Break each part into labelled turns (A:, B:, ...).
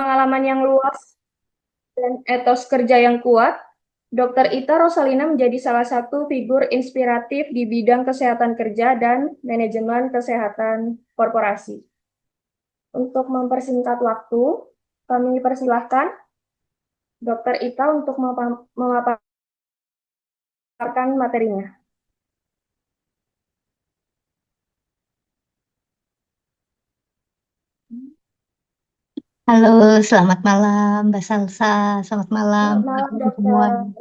A: pengalaman yang luas dan etos kerja yang kuat, Dr. Ita Rosalina menjadi salah satu figur inspiratif di bidang kesehatan kerja dan manajemen kesehatan korporasi. Untuk mempersingkat waktu, kami persilahkan Dr. Ita untuk memaparkan materinya.
B: Halo, selamat malam Mbak Salsa. Selamat malam
A: Selamat malam,
B: teman-teman semua.
A: Dokter.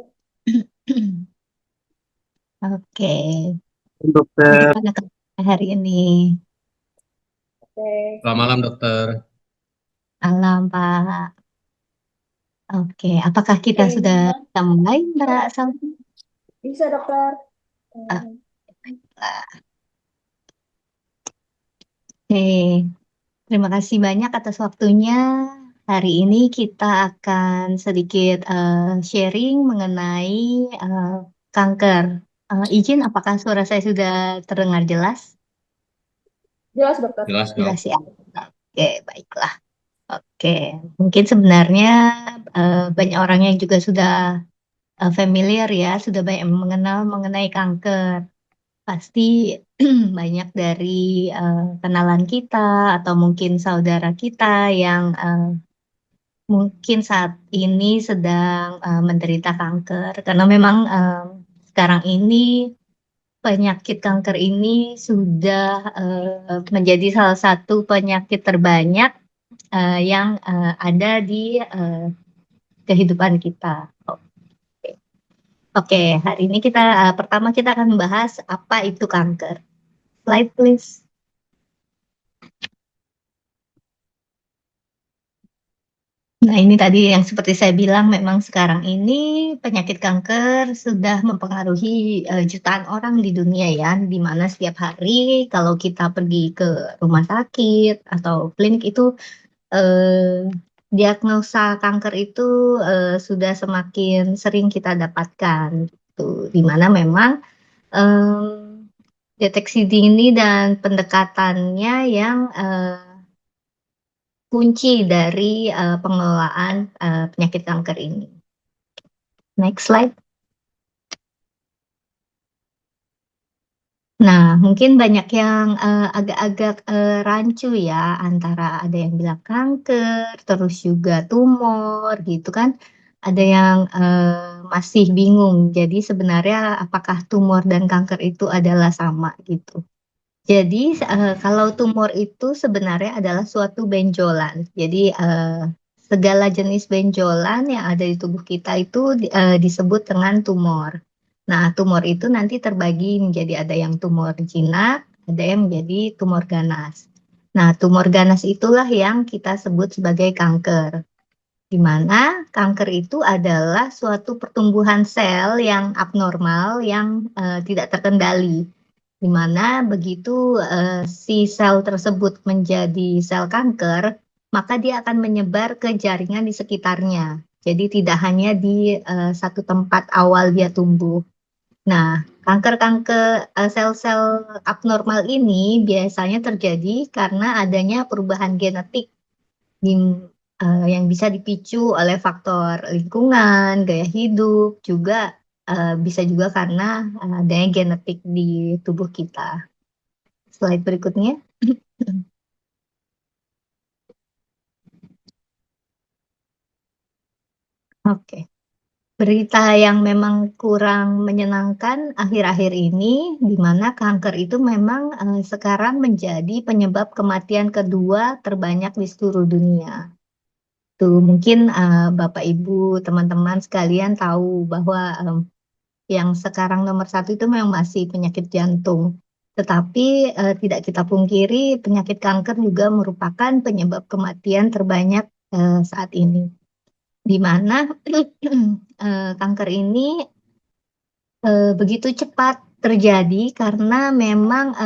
B: Oke,
C: Dokter.
B: gimana kabarnya hari ini?
A: Oke,
C: Selamat malam, dokter.
B: Malam, Pak. Oke, apakah kita
A: oke,
B: sudah bisa mulai, Mbak Salsa?
A: bisa dokter.
B: Ah, Oke, terima kasih banyak atas waktunya. Hari ini kita akan sedikit sharing mengenai eh, kanker. Izin, apakah suara saya sudah terdengar jelas?
A: Jelas dokter.
C: Jelas,
B: Jelas
C: dok.
B: ya. Oke, baiklah. Oke, mungkin sebenarnya banyak orang yang juga sudah familiar ya, sudah banyak mengenal mengenai kanker. Pasti banyak dari kenalan kita atau mungkin saudara kita yang mungkin saat ini sedang menderita kanker. Karena memang sekarang ini penyakit kanker ini sudah menjadi salah satu penyakit terbanyak yang ada di kehidupan kita. Oke, Oke, hari ini pertama kita akan membahas apa itu kanker. Slide please. Nah, ini tadi yang seperti saya bilang, memang sekarang ini penyakit kanker sudah mempengaruhi jutaan orang di dunia ya, di mana setiap hari kalau kita pergi ke rumah sakit atau klinik itu eh, diagnosa kanker itu sudah semakin sering kita dapatkan, gitu. Di mana memang deteksi dini dan pendekatannya yang kunci dari pengelolaan penyakit kanker ini. Next slide. Nah, mungkin banyak yang agak-agak rancu ya, antara ada yang bilang kanker, terus juga tumor gitu kan. Ada yang masih bingung. Jadi sebenarnya apakah tumor dan kanker itu adalah sama gitu. Jadi kalau tumor itu sebenarnya adalah suatu benjolan. Jadi segala jenis benjolan yang ada di tubuh kita itu disebut dengan tumor. Nah, tumor itu nanti terbagi menjadi ada yang tumor jinak, ada yang menjadi tumor ganas. Nah, tumor ganas itulah yang kita sebut sebagai kanker. Di mana kanker itu adalah suatu pertumbuhan sel yang abnormal yang tidak terkendali, di mana begitu si sel tersebut menjadi sel kanker, maka dia akan menyebar ke jaringan di sekitarnya. Jadi tidak hanya di satu tempat awal dia tumbuh. Nah, kanker-kanker sel-sel abnormal ini biasanya terjadi karena adanya perubahan genetik di, yang bisa dipicu oleh faktor lingkungan, gaya hidup, juga bisa juga karena adanya genetik di tubuh kita. Slide berikutnya. Oke. Berita yang memang kurang menyenangkan akhir-akhir ini, di mana kanker itu memang sekarang menjadi penyebab kematian kedua terbanyak di seluruh dunia. Tuh, mungkin Bapak, Ibu, teman-teman sekalian tahu bahwa yang sekarang nomor satu itu memang masih penyakit jantung. Tetapi tidak kita pungkiri, penyakit kanker juga merupakan penyebab kematian terbanyak saat ini. Di mana kanker ini begitu cepat terjadi karena memang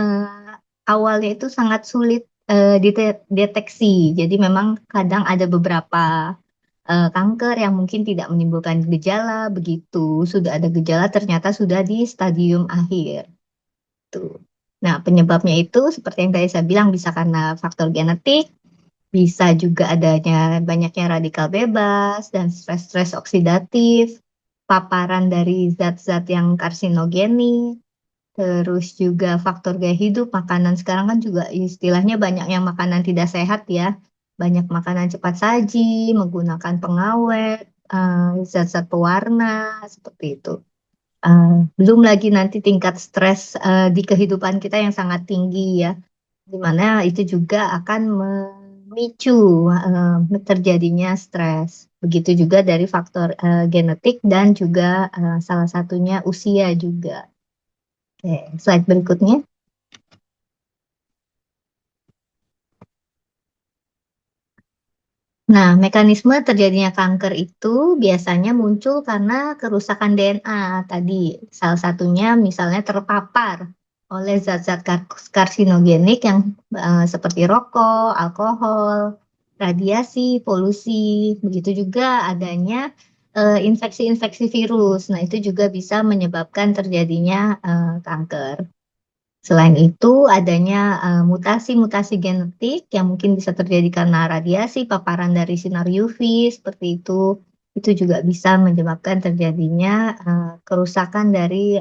B: awalnya itu sangat sulit dideteksi. Jadi memang kadang ada beberapa kanker yang mungkin tidak menimbulkan gejala, begitu sudah ada gejala ternyata sudah di stadium akhir. Tuh. Nah, penyebabnya itu seperti yang tadi saya bilang bisa karena faktor genetik, Bisa juga adanya banyaknya radikal bebas dan stres-stres oksidatif, paparan dari zat-zat yang karsinogenik, terus juga faktor gaya hidup, makanan sekarang kan juga istilahnya banyak yang makanan tidak sehat ya, banyak makanan cepat saji, menggunakan pengawet, zat-zat pewarna, seperti itu. Belum lagi nanti tingkat stres di kehidupan kita yang sangat tinggi ya, di mana itu juga akan memicu terjadinya stres. Begitu juga dari faktor genetik dan juga salah satunya usia juga. Oke, slide berikutnya. Nah, mekanisme terjadinya kanker itu biasanya muncul karena kerusakan DNA tadi. Salah satunya misalnya terpapar oleh zat-zat karsinogenik yang seperti rokok, alkohol, radiasi, polusi. Begitu juga adanya infeksi-infeksi virus. Nah, itu juga bisa menyebabkan terjadinya kanker. Selain itu, adanya mutasi-mutasi genetik yang mungkin bisa terjadi karena radiasi, paparan dari sinar UV, seperti itu juga bisa menyebabkan terjadinya kerusakan dari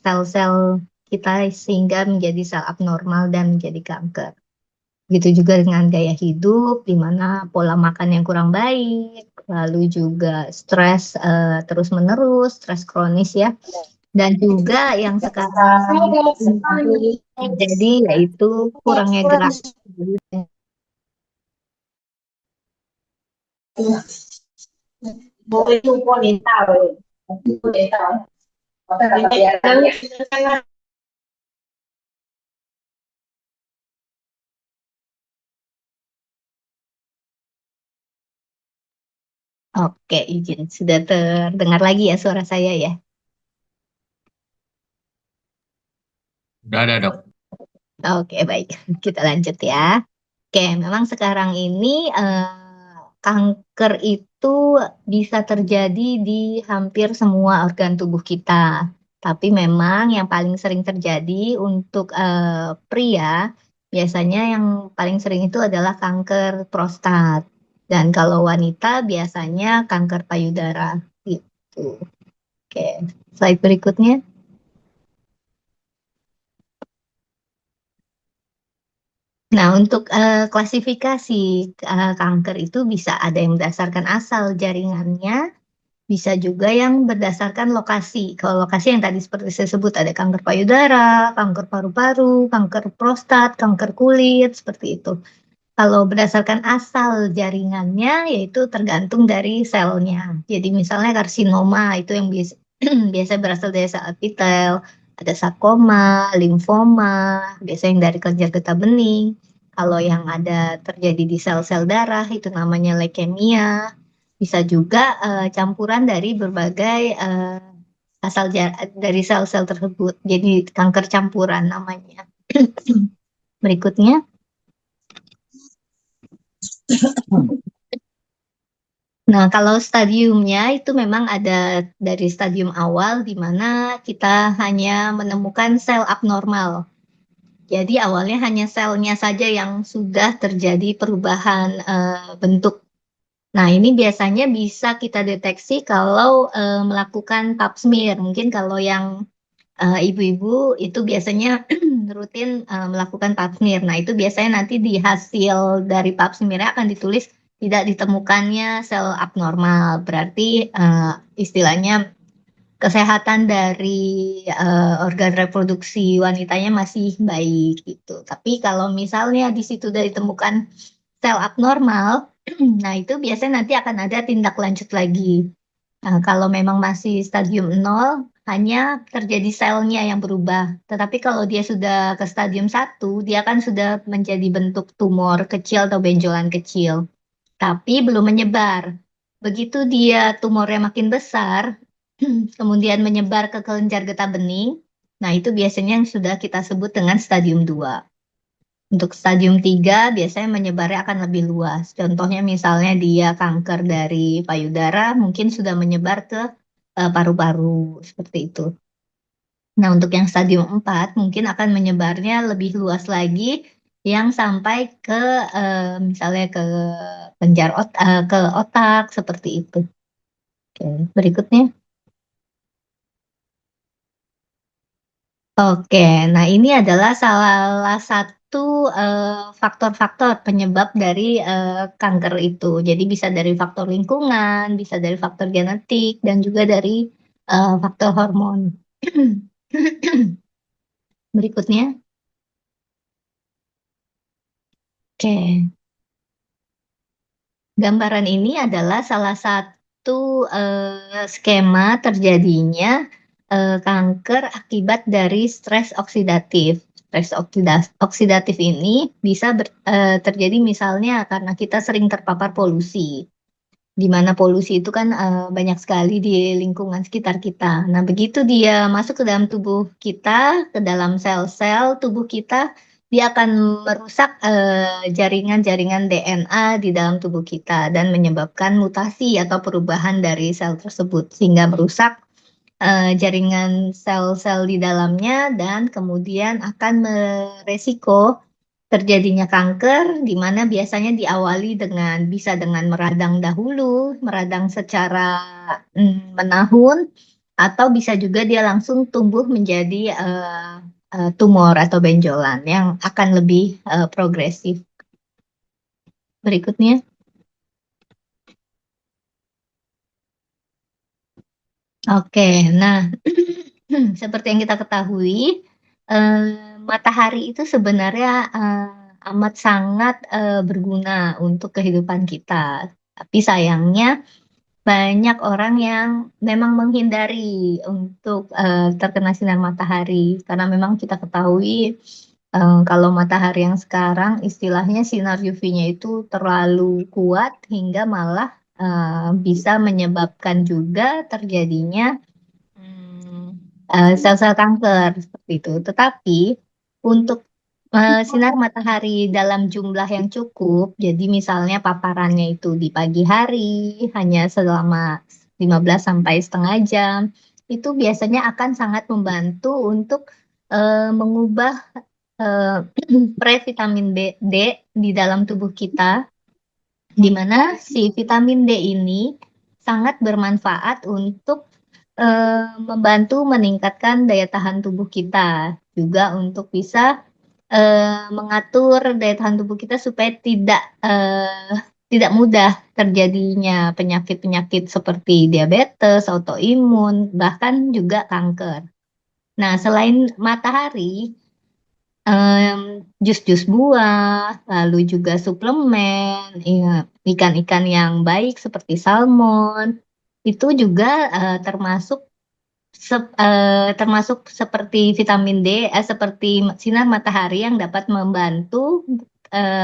B: sel-sel kita sehingga menjadi sel abnormal dan menjadi kanker. Begitu juga dengan gaya hidup, di mana pola makan yang kurang baik, lalu juga stres terus-menerus, stres kronis ya. Dan juga yang sekarang terjadi yaitu kurangnya gerak. Oke, izin. Sudah terdengar lagi ya suara saya ya?
C: Udah ada, Dok.
B: Oke, baik. Kita lanjut ya. Oke, memang sekarang ini kanker itu bisa terjadi di hampir semua organ tubuh kita. Tapi memang yang paling sering terjadi untuk pria, biasanya yang paling sering itu adalah kanker prostat. Dan kalau wanita biasanya kanker payudara gitu. Oke, slide berikutnya. Nah, untuk klasifikasi kanker itu bisa ada yang berdasarkan asal jaringannya, bisa juga yang berdasarkan lokasi. Kalau lokasi yang tadi seperti saya sebut ada kanker payudara, kanker paru-paru, kanker prostat, kanker kulit, seperti itu. Kalau berdasarkan asal jaringannya, yaitu tergantung dari selnya. Jadi misalnya karsinoma itu yang biasa, biasa berasal dari sel epitel, ada sarkoma, limfoma, biasanya yang dari kelenjar getah bening. Kalau yang ada terjadi di sel-sel darah itu namanya leukemia. Bisa juga campuran dari berbagai asal dari sel-sel tersebut. Jadi kanker campuran namanya. Berikutnya. Nah, kalau stadiumnya itu memang ada dari stadium awal di mana kita hanya menemukan sel abnormal. Jadi awalnya hanya selnya saja yang sudah terjadi perubahan bentuk. Nah, ini biasanya bisa kita deteksi kalau melakukan pap smear. Mungkin kalau yang ibu-ibu itu biasanya rutin melakukan pap smear. Nah, itu biasanya nanti di hasil dari pap smear akan ditulis tidak ditemukannya sel abnormal. Berarti istilahnya kesehatan dari organ reproduksi wanitanya masih baik gitu. Tapi kalau misalnya di situ sudah ditemukan sel abnormal, nah itu biasanya nanti akan ada tindak lanjut lagi. Nah, kalau memang masih stadium 0, hanya terjadi selnya yang berubah. Tetapi kalau dia sudah ke stadium 1, dia kan sudah menjadi bentuk tumor kecil atau benjolan kecil. Tapi belum menyebar. Begitu dia tumornya makin besar, kemudian menyebar ke kelenjar getah bening, nah itu biasanya yang sudah kita sebut dengan stadium 2. Untuk stadium 3 biasanya menyebarnya akan lebih luas. Contohnya misalnya dia kanker dari payudara, mungkin sudah menyebar ke paru-paru, seperti itu. Nah, untuk yang stadium 4 mungkin akan menyebarnya lebih luas lagi yang sampai ke misalnya ke ke otak seperti itu. Oke, berikutnya. Oke, nah ini adalah salah satu faktor-faktor penyebab dari kanker itu. Jadi bisa dari faktor lingkungan, bisa dari faktor genetik, dan juga dari faktor hormon. Berikutnya. Oke, gambaran ini adalah salah satu skema terjadinya kanker akibat dari stres oksidatif. Stres oksidatif ini bisa terjadi misalnya karena kita sering terpapar polusi, di mana polusi itu kan banyak sekali di lingkungan sekitar kita. Nah, begitu dia masuk ke dalam tubuh kita, ke dalam sel-sel tubuh kita, dia akan merusak jaringan-jaringan DNA di dalam tubuh kita dan menyebabkan mutasi atau perubahan dari sel tersebut sehingga merusak jaringan sel-sel di dalamnya dan kemudian akan meresiko terjadinya kanker, di mana biasanya diawali bisa dengan meradang dahulu, meradang secara menahun, atau bisa juga dia langsung tumbuh menjadi tumor atau benjolan yang akan lebih progresif. Berikutnya. Oke, nah seperti yang kita ketahui, matahari itu sebenarnya amat sangat berguna untuk kehidupan kita. Tapi sayangnya banyak orang yang memang menghindari untuk terkena sinar matahari karena memang kita ketahui kalau matahari yang sekarang istilahnya sinar UV-nya itu terlalu kuat hingga malah bisa menyebabkan juga terjadinya sel-sel kanker seperti itu. Tetapi untuk sinar matahari dalam jumlah yang cukup, jadi misalnya paparannya itu di pagi hari hanya selama 15 sampai setengah jam, itu biasanya akan sangat membantu untuk mengubah previtamin D di dalam tubuh kita, di mana si vitamin D ini sangat bermanfaat untuk membantu meningkatkan daya tahan tubuh kita, juga untuk bisa mengatur daya tahan tubuh kita supaya tidak mudah terjadinya penyakit-penyakit seperti diabetes, autoimun, bahkan juga kanker. Nah, selain matahari, jus-jus buah, lalu juga suplemen, ikan-ikan yang baik seperti salmon, itu juga termasuk seperti vitamin D, seperti sinar matahari yang dapat membantu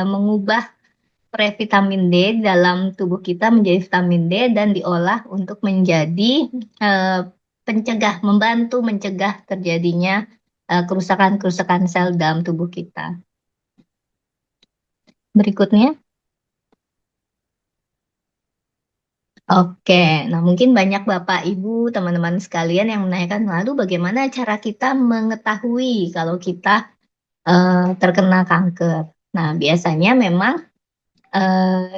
B: mengubah previtamin D dalam tubuh kita menjadi vitamin D dan diolah untuk menjadi membantu mencegah terjadinya kerusakan-kerusakan sel dalam tubuh kita. Berikutnya. Oke, nah mungkin banyak Bapak, Ibu, teman-teman sekalian yang menanyakan, lalu bagaimana cara kita mengetahui kalau kita terkena kanker? Nah, biasanya memang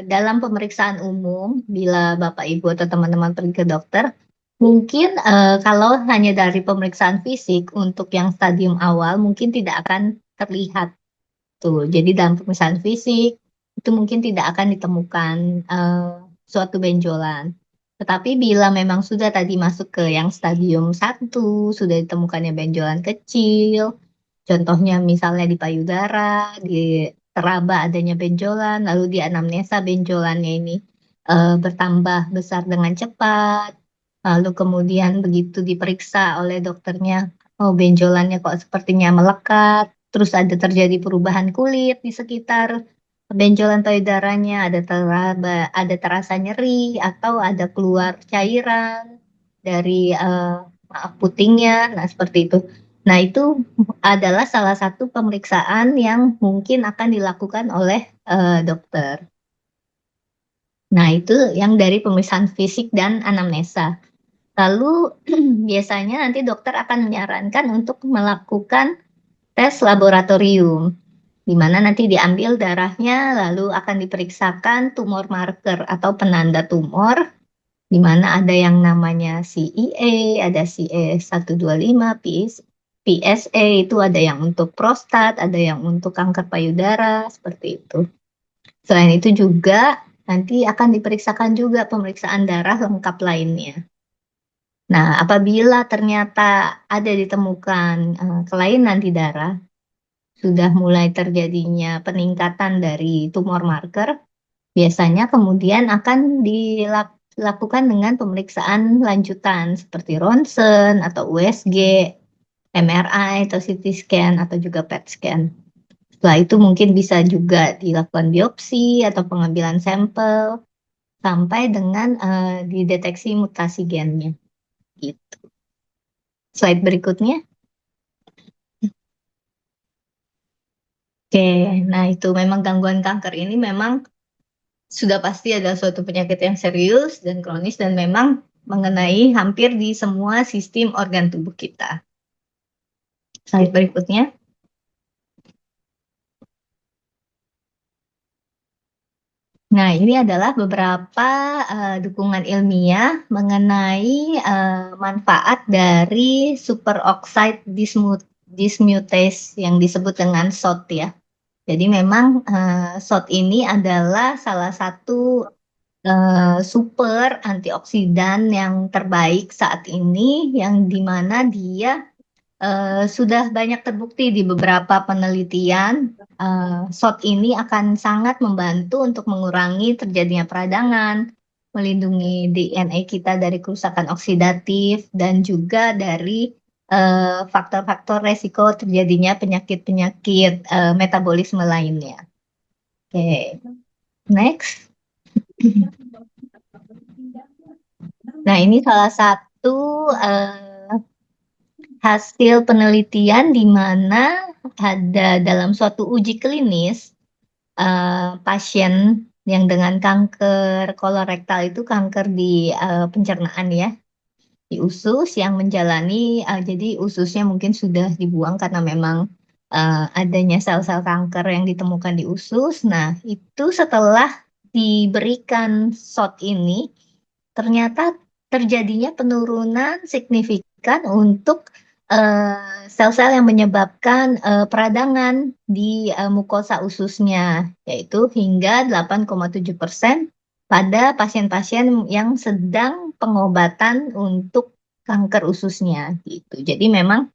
B: dalam pemeriksaan umum, bila Bapak, Ibu, atau teman-teman pergi ke dokter, mungkin kalau hanya dari pemeriksaan fisik untuk yang stadium awal, mungkin tidak akan terlihat. Tuh, jadi dalam pemeriksaan fisik, itu mungkin tidak akan ditemukan suatu benjolan. Tetapi bila memang sudah tadi masuk ke yang stadium 1, sudah ditemukannya benjolan kecil, contohnya misalnya di payudara, di teraba adanya benjolan, lalu di anamnesa benjolannya ini bertambah besar dengan cepat, lalu kemudian begitu diperiksa oleh dokternya, oh benjolannya kok sepertinya melekat, terus ada terjadi perubahan kulit di sekitar benjolan payudaranya, ada terasa nyeri atau ada keluar cairan dari putingnya, nah seperti itu. Nah, itu adalah salah satu pemeriksaan yang mungkin akan dilakukan oleh dokter. Nah, itu yang dari pemeriksaan fisik dan anamnesa. Lalu biasanya nanti dokter akan menyarankan untuk melakukan tes laboratorium. di mana nanti diambil darahnya lalu akan diperiksakan tumor marker atau penanda tumor, di mana ada yang namanya CEA, ada CA125, PSA itu ada yang untuk prostat, ada yang untuk kanker payudara, seperti itu. Selain itu juga nanti akan diperiksakan juga pemeriksaan darah lengkap lainnya. Nah, apabila ternyata ada ditemukan kelainan di darah, sudah mulai terjadinya peningkatan dari tumor marker, biasanya kemudian akan dilakukan dengan pemeriksaan lanjutan seperti ronsen atau USG, MRI atau CT scan atau juga PET scan. Setelah itu mungkin bisa juga dilakukan biopsi atau pengambilan sampel sampai dengan dideteksi mutasi gennya. Gitu. Slide berikutnya. Oke, nah itu memang gangguan kanker ini memang sudah pasti adalah suatu penyakit yang serius dan kronis dan memang mengenai hampir di semua sistem organ tubuh kita. Slide berikutnya. Nah, ini adalah beberapa dukungan ilmiah mengenai manfaat dari superoxide dismutase yang disebut dengan SOT ya. Jadi memang SOT ini adalah salah satu super antioksidan yang terbaik saat ini, yang dimana dia sudah banyak terbukti di beberapa penelitian. SOT ini akan sangat membantu untuk mengurangi terjadinya peradangan, melindungi DNA kita dari kerusakan oksidatif, dan juga dari faktor-faktor resiko terjadinya penyakit-penyakit metabolisme lainnya. Oke, next. Nah, ini salah satu hasil penelitian di mana ada dalam suatu uji klinis pasien yang dengan kanker kolorektal, itu kanker di pencernaan ya, di usus, yang menjalani jadi ususnya mungkin sudah dibuang karena memang adanya sel-sel kanker yang ditemukan di usus. Nah, itu setelah diberikan SOT ini ternyata terjadinya penurunan signifikan untuk sel-sel yang menyebabkan peradangan di mukosa ususnya, yaitu hingga 8,7% pada pasien-pasien yang sedang pengobatan untuk kanker ususnya gitu. Jadi memang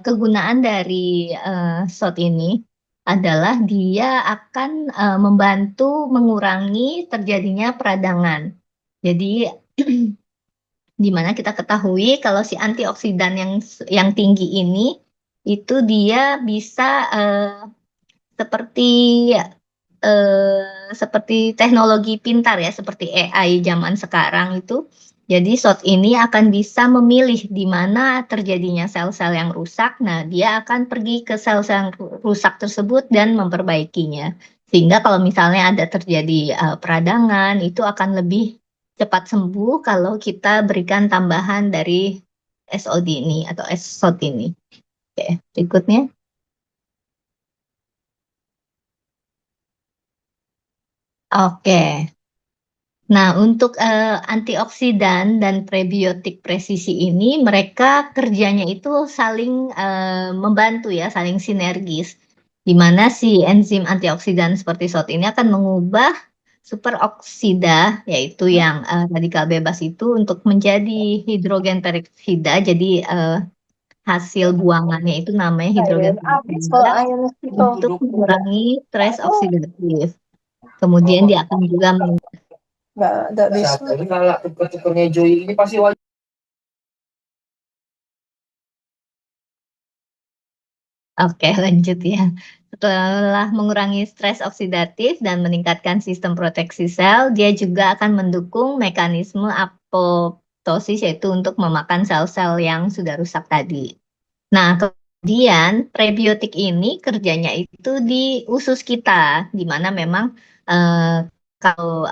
B: kegunaan dari SOT ini adalah dia akan membantu mengurangi terjadinya peradangan. Jadi di mana kita ketahui kalau si antioksidan yang tinggi ini itu dia bisa seperti seperti teknologi pintar ya, seperti AI zaman sekarang itu. Jadi SOT ini akan bisa memilih di mana terjadinya sel-sel yang rusak. Nah, dia akan pergi ke sel-sel yang rusak tersebut dan memperbaikinya. Sehingga kalau misalnya ada terjadi peradangan, itu akan lebih cepat sembuh kalau kita berikan tambahan dari SOD ini atau SOT ini. Oke, berikutnya. Oke. Nah, untuk antioksidan dan prebiotik presisi ini, mereka kerjanya itu saling membantu ya, saling sinergis. Di mana si enzim antioksidan seperti SOT ini akan mengubah superoksida, yaitu yang radikal bebas itu, untuk menjadi hidrogen peroksida. Jadi hasil buangannya itu namanya hidrogen peroksida untuk mengurangi stres oksidatif. Kemudian dia akan juga
D: nggak bisa. Jadi kalau tipe-tipenya Joy ini pasti wajib.
B: Oke, lanjut ya. Setelah mengurangi stres oksidatif dan meningkatkan sistem proteksi sel, dia juga akan mendukung mekanisme apoptosis, yaitu untuk memakan sel-sel yang sudah rusak tadi. Nah, kemudian prebiotik ini kerjanya itu di usus kita, di mana memang kalau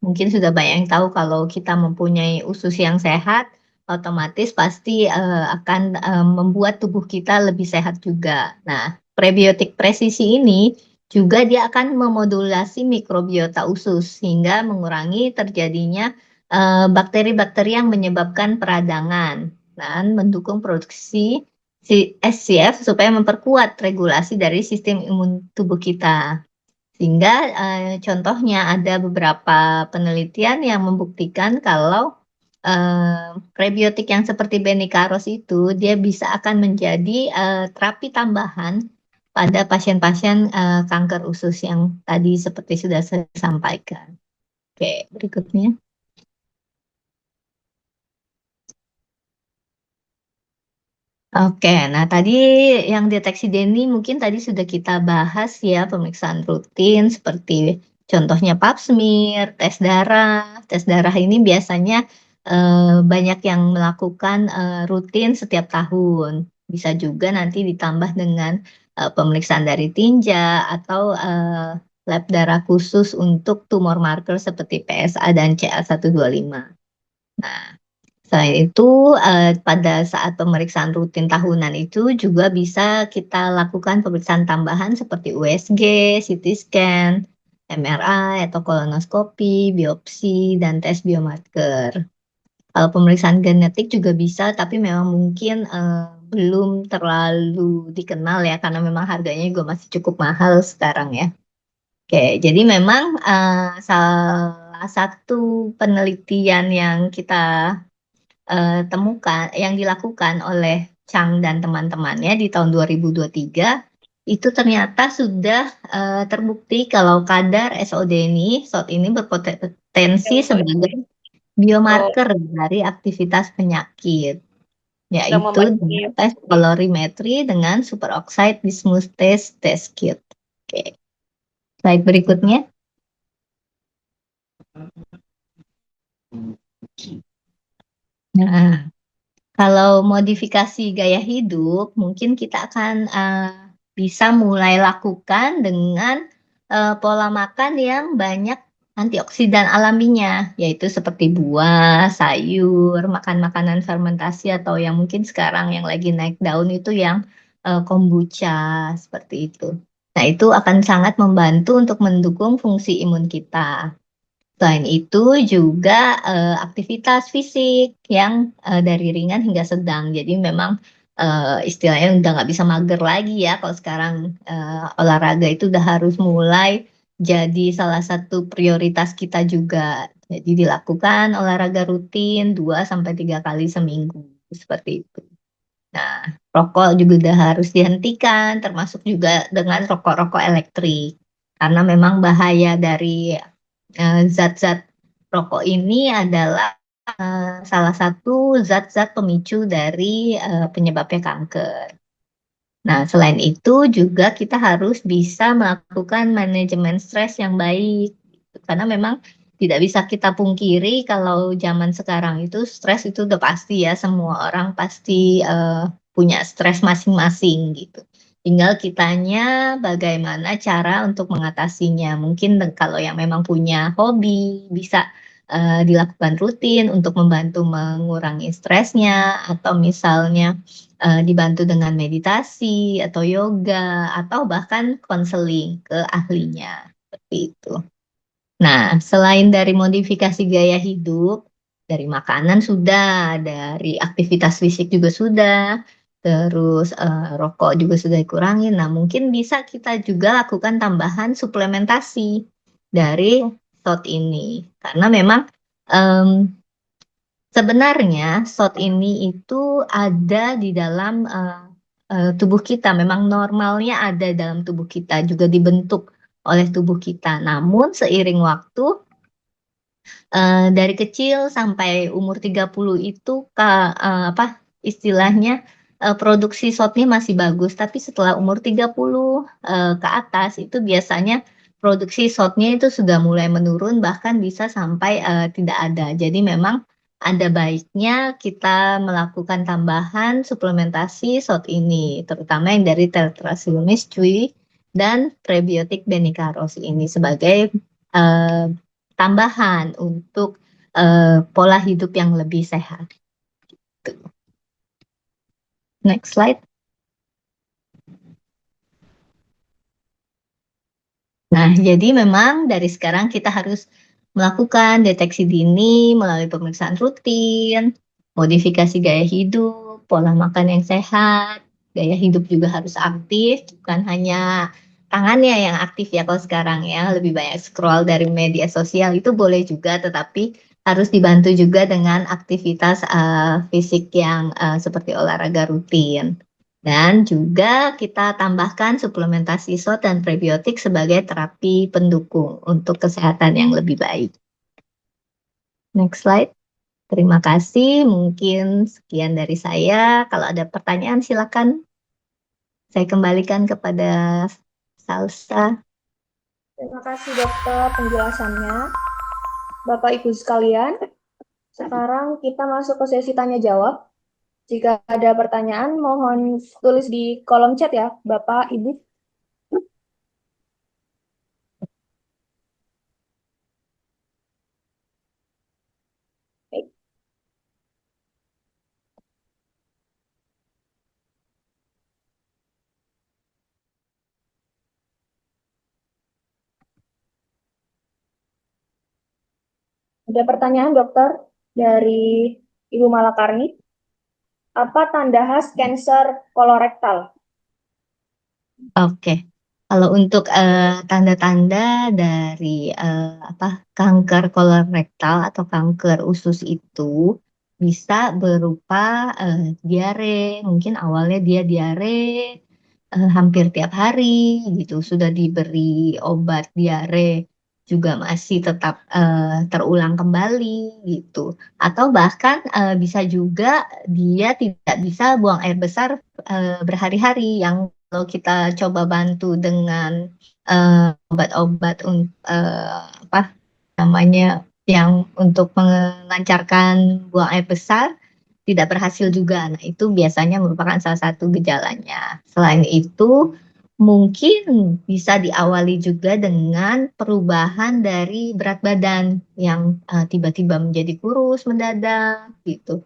B: mungkin sudah banyak yang tahu kalau kita mempunyai usus yang sehat, otomatis pasti akan membuat tubuh kita lebih sehat juga. Nah, prebiotik presisi ini juga dia akan memodulasi mikrobiota usus sehingga mengurangi terjadinya bakteri-bakteri yang menyebabkan peradangan dan mendukung produksi SCF supaya memperkuat regulasi dari sistem imun tubuh kita. Sehingga contohnya ada beberapa penelitian yang membuktikan kalau prebiotik yang seperti Benicaros itu dia bisa akan menjadi terapi tambahan pada pasien-pasien kanker usus yang tadi seperti sudah saya sampaikan. Oke, berikutnya. Oke, nah tadi yang deteksi dini mungkin tadi sudah kita bahas ya, pemeriksaan rutin seperti contohnya pap smear, tes darah. Tes darah ini biasanya banyak yang melakukan rutin setiap tahun. Bisa juga nanti ditambah dengan pemeriksaan dari tinja atau lab darah khusus untuk tumor marker seperti PSA dan CA125. Nah, selain itu, pada saat pemeriksaan rutin tahunan itu juga bisa kita lakukan pemeriksaan tambahan seperti USG, CT scan, MRI atau kolonoskopi, biopsi, dan tes biomarker. Kalau pemeriksaan genetik juga bisa, tapi memang mungkin belum terlalu dikenal ya, karena memang harganya juga masih cukup mahal sekarang ya. Oke, jadi memang salah satu penelitian yang kita temukan yang dilakukan oleh Chang dan teman-temannya di tahun 2023 itu ternyata sudah terbukti kalau kadar SOT ini berpotensi sebagai biomarker dari aktivitas penyakit, yaitu dengan tes kolorimetri dengan superoxide dismutase test kit. Oke, slide berikutnya. Nah, kalau modifikasi gaya hidup, mungkin kita akan bisa mulai lakukan dengan pola makan yang banyak antioksidan alaminya, yaitu seperti buah, sayur, makan makanan fermentasi, atau yang mungkin sekarang yang lagi naik daun itu yang kombucha, seperti itu. Nah, itu akan sangat membantu untuk mendukung fungsi imun kita. Selain itu juga aktivitas fisik yang dari ringan hingga sedang. Jadi memang istilahnya udah nggak bisa mager lagi ya. Kalau sekarang olahraga itu udah harus mulai jadi salah satu prioritas kita juga. Jadi dilakukan olahraga rutin 2 sampai 3 kali seminggu seperti itu. Nah, rokok juga udah harus dihentikan, termasuk juga dengan rokok-rokok elektrik. Karena memang bahaya dari zat-zat rokok ini adalah salah satu zat-zat pemicu dari penyebabnya kanker. Nah, selain itu juga kita harus bisa melakukan manajemen stres yang baik. Karena memang tidak bisa kita pungkiri kalau zaman sekarang itu stres itu udah pasti ya, semua orang pasti punya stres masing-masing gitu. Tinggal kitanya bagaimana cara untuk mengatasinya. Mungkin kalau yang memang punya hobi bisa dilakukan rutin untuk membantu mengurangi stresnya, atau misalnya dibantu dengan meditasi atau yoga atau bahkan konseling ke ahlinya seperti itu. Nah, selain dari modifikasi gaya hidup, dari makanan sudah, dari aktivitas fisik juga sudah, terus rokok juga sudah dikurangi. Nah, mungkin bisa kita juga lakukan tambahan suplementasi dari SOT ini. Karena memang sebenarnya SOT ini itu ada di dalam tubuh kita. Memang normalnya ada dalam tubuh kita, juga dibentuk oleh tubuh kita. Namun seiring waktu dari kecil sampai umur 30 itu apa istilahnya produksi SOT-nya masih bagus, tapi setelah umur 30 ke atas itu biasanya produksi SOT-nya itu sudah mulai menurun, bahkan bisa sampai tidak ada. Jadi memang ada baiknya kita melakukan tambahan suplementasi SOT ini, terutama yang dari Tetrasillumis cui dan prebiotik Benicaros ini sebagai tambahan untuk pola hidup yang lebih sehat. Next slide. Nah, jadi memang dari sekarang kita harus melakukan deteksi dini melalui pemeriksaan rutin, modifikasi gaya hidup, pola makan yang sehat, gaya hidup juga harus aktif, bukan hanya tangannya yang aktif ya kalau sekarang ya, lebih banyak scroll dari media sosial itu boleh juga, tetapi harus dibantu juga dengan aktivitas fisik yang seperti olahraga rutin. Dan juga kita tambahkan suplementasi SOT dan prebiotik sebagai terapi pendukung untuk kesehatan yang lebih baik. Next slide. Terima kasih. Mungkin sekian dari saya. Kalau ada pertanyaan silakan saya kembalikan kepada Salsa.
A: Terima kasih dokter penjelasannya. Bapak Ibu sekalian, sekarang kita masuk ke sesi tanya jawab. Jika ada pertanyaan, mohon tulis di kolom chat ya, Bapak Ibu. Baik. Ada pertanyaan dokter dari Ibu Malakarni. Apa tanda khas kanker kolorektal?
B: Oke. Kalau untuk tanda-tanda dari kanker kolorektal atau kanker usus itu bisa berupa diare. Mungkin awalnya dia diare hampir tiap hari gitu. Sudah diberi obat diare juga masih tetap terulang kembali gitu. Atau bahkan bisa juga dia tidak bisa buang air besar berhari-hari yang kalau kita coba bantu dengan obat-obat apa namanya yang untuk melancarkan buang air besar tidak berhasil juga. Nah, itu biasanya merupakan salah satu gejalanya. Selain itu, mungkin bisa diawali juga dengan perubahan dari berat badan yang tiba-tiba menjadi kurus mendadak gitu.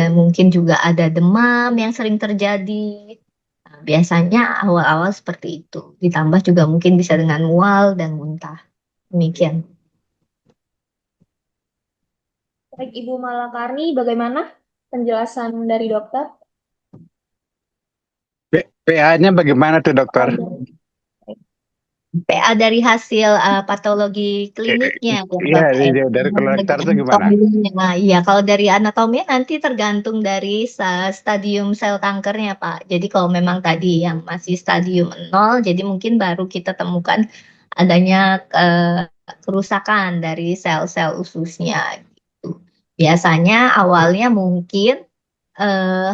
B: Mungkin juga ada demam yang sering terjadi. Nah, biasanya awal-awal seperti itu. Ditambah juga mungkin bisa dengan mual dan muntah. Demikian.
A: Baik, Ibu Malakarni, bagaimana penjelasan dari dokter?
E: PA-nya bagaimana tuh dokter?
B: PA dari hasil patologi kliniknya ya
E: Iya,
B: Bapak ya.
E: dari kolorektal itu gimana?
B: Nah, iya kalau dari anatomi nanti tergantung dari stadium sel kankernya Pak. Jadi kalau memang tadi yang masih stadium 0, jadi mungkin baru kita temukan adanya kerusakan dari sel-sel ususnya gitu. Biasanya awalnya mungkin eh,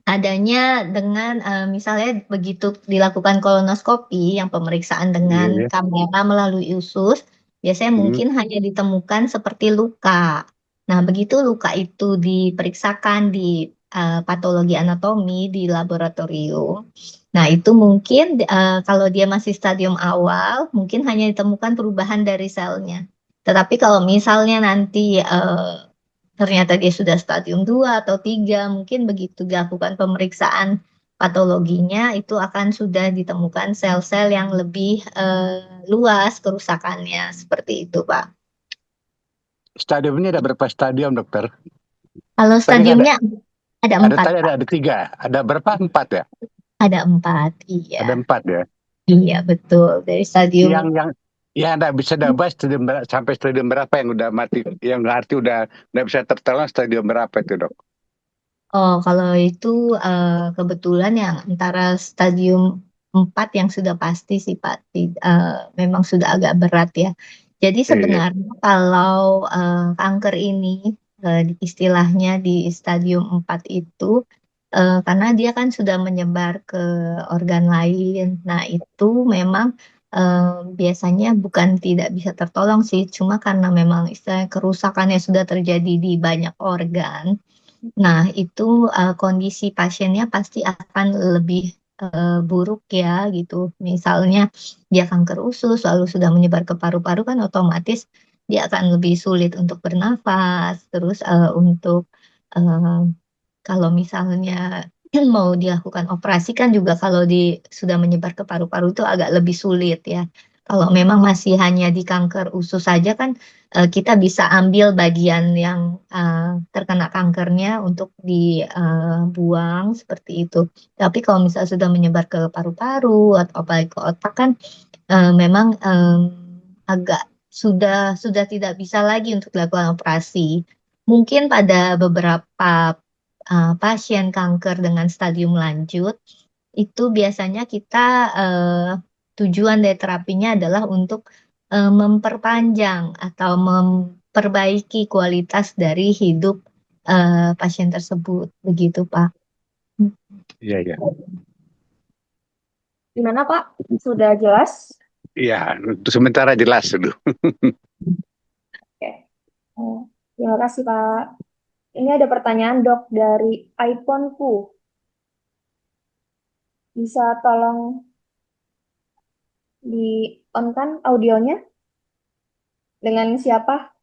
B: adanya dengan misalnya begitu dilakukan kolonoskopi yang pemeriksaan dengan
E: Iya, iya.
B: kamera melalui usus, biasanya mungkin hanya ditemukan seperti luka. Nah, begitu luka itu diperiksakan di patologi anatomi di laboratorium. Nah, itu mungkin kalau dia masih stadium awal, mungkin hanya ditemukan perubahan dari selnya. Tetapi kalau misalnya nanti ternyata dia sudah stadium 2 atau 3, mungkin begitu dilakukan pemeriksaan patologinya itu akan sudah ditemukan sel-sel yang lebih luas kerusakannya seperti itu, Pak.
E: Stadiumnya ada berapa stadium dokter?
B: Kalau
E: Tadi
B: stadiumnya ada
E: ada
B: 4,
E: tadi
B: Pak.
E: ada 3. Ada berapa? 4 ya?
B: Ada 4, iya.
E: Ada 4 ya.
B: Iya, betul. Dari stadium
E: Yang enggak bisa dabas sampai stadium berapa yang udah mati, yang arti udah enggak bisa tertolong stadium berapa itu, Dok?
B: Oh, kalau itu kebetulan yang antara stadium 4 yang sudah pasti sih Pak, memang sudah agak berat ya. Jadi
E: Iya.
B: sebenarnya kalau kanker ini istilahnya di stadium 4 itu karena dia kan sudah menyebar ke organ lain. Nah, itu memang eh, biasanya bukan tidak bisa tertolong sih, cuma karena memang istilahnya kerusakannya sudah terjadi di banyak organ. Nah, itu kondisi pasiennya pasti akan lebih buruk ya gitu. Misalnya dia kanker usus lalu sudah menyebar ke paru-paru kan otomatis dia akan lebih sulit untuk bernafas. Terus untuk eh, kalau misalnya mau dilakukan operasi kan juga kalau sudah menyebar ke paru-paru itu agak lebih sulit ya. Kalau memang masih hanya di kanker usus saja kan kita bisa ambil bagian yang terkena kankernya untuk dibuang seperti itu. Tapi kalau misalnya sudah menyebar ke paru-paru atau apalagi ke otak kan memang agak sudah tidak bisa lagi untuk dilakukan operasi. Mungkin pada beberapa pasien kanker dengan stadium lanjut itu biasanya kita tujuan dari terapinya adalah untuk memperpanjang atau memperbaiki kualitas dari hidup pasien tersebut, begitu Pak.
E: Iya, iya.
A: Gimana Pak? Sudah jelas?
E: Iya, untuk sementara jelas dulu.
A: Oke. Terima kasih Pak. Ini ada pertanyaan dok dari iPhoneku. Bisa tolong di-on-kan audionya? Dengan siapa?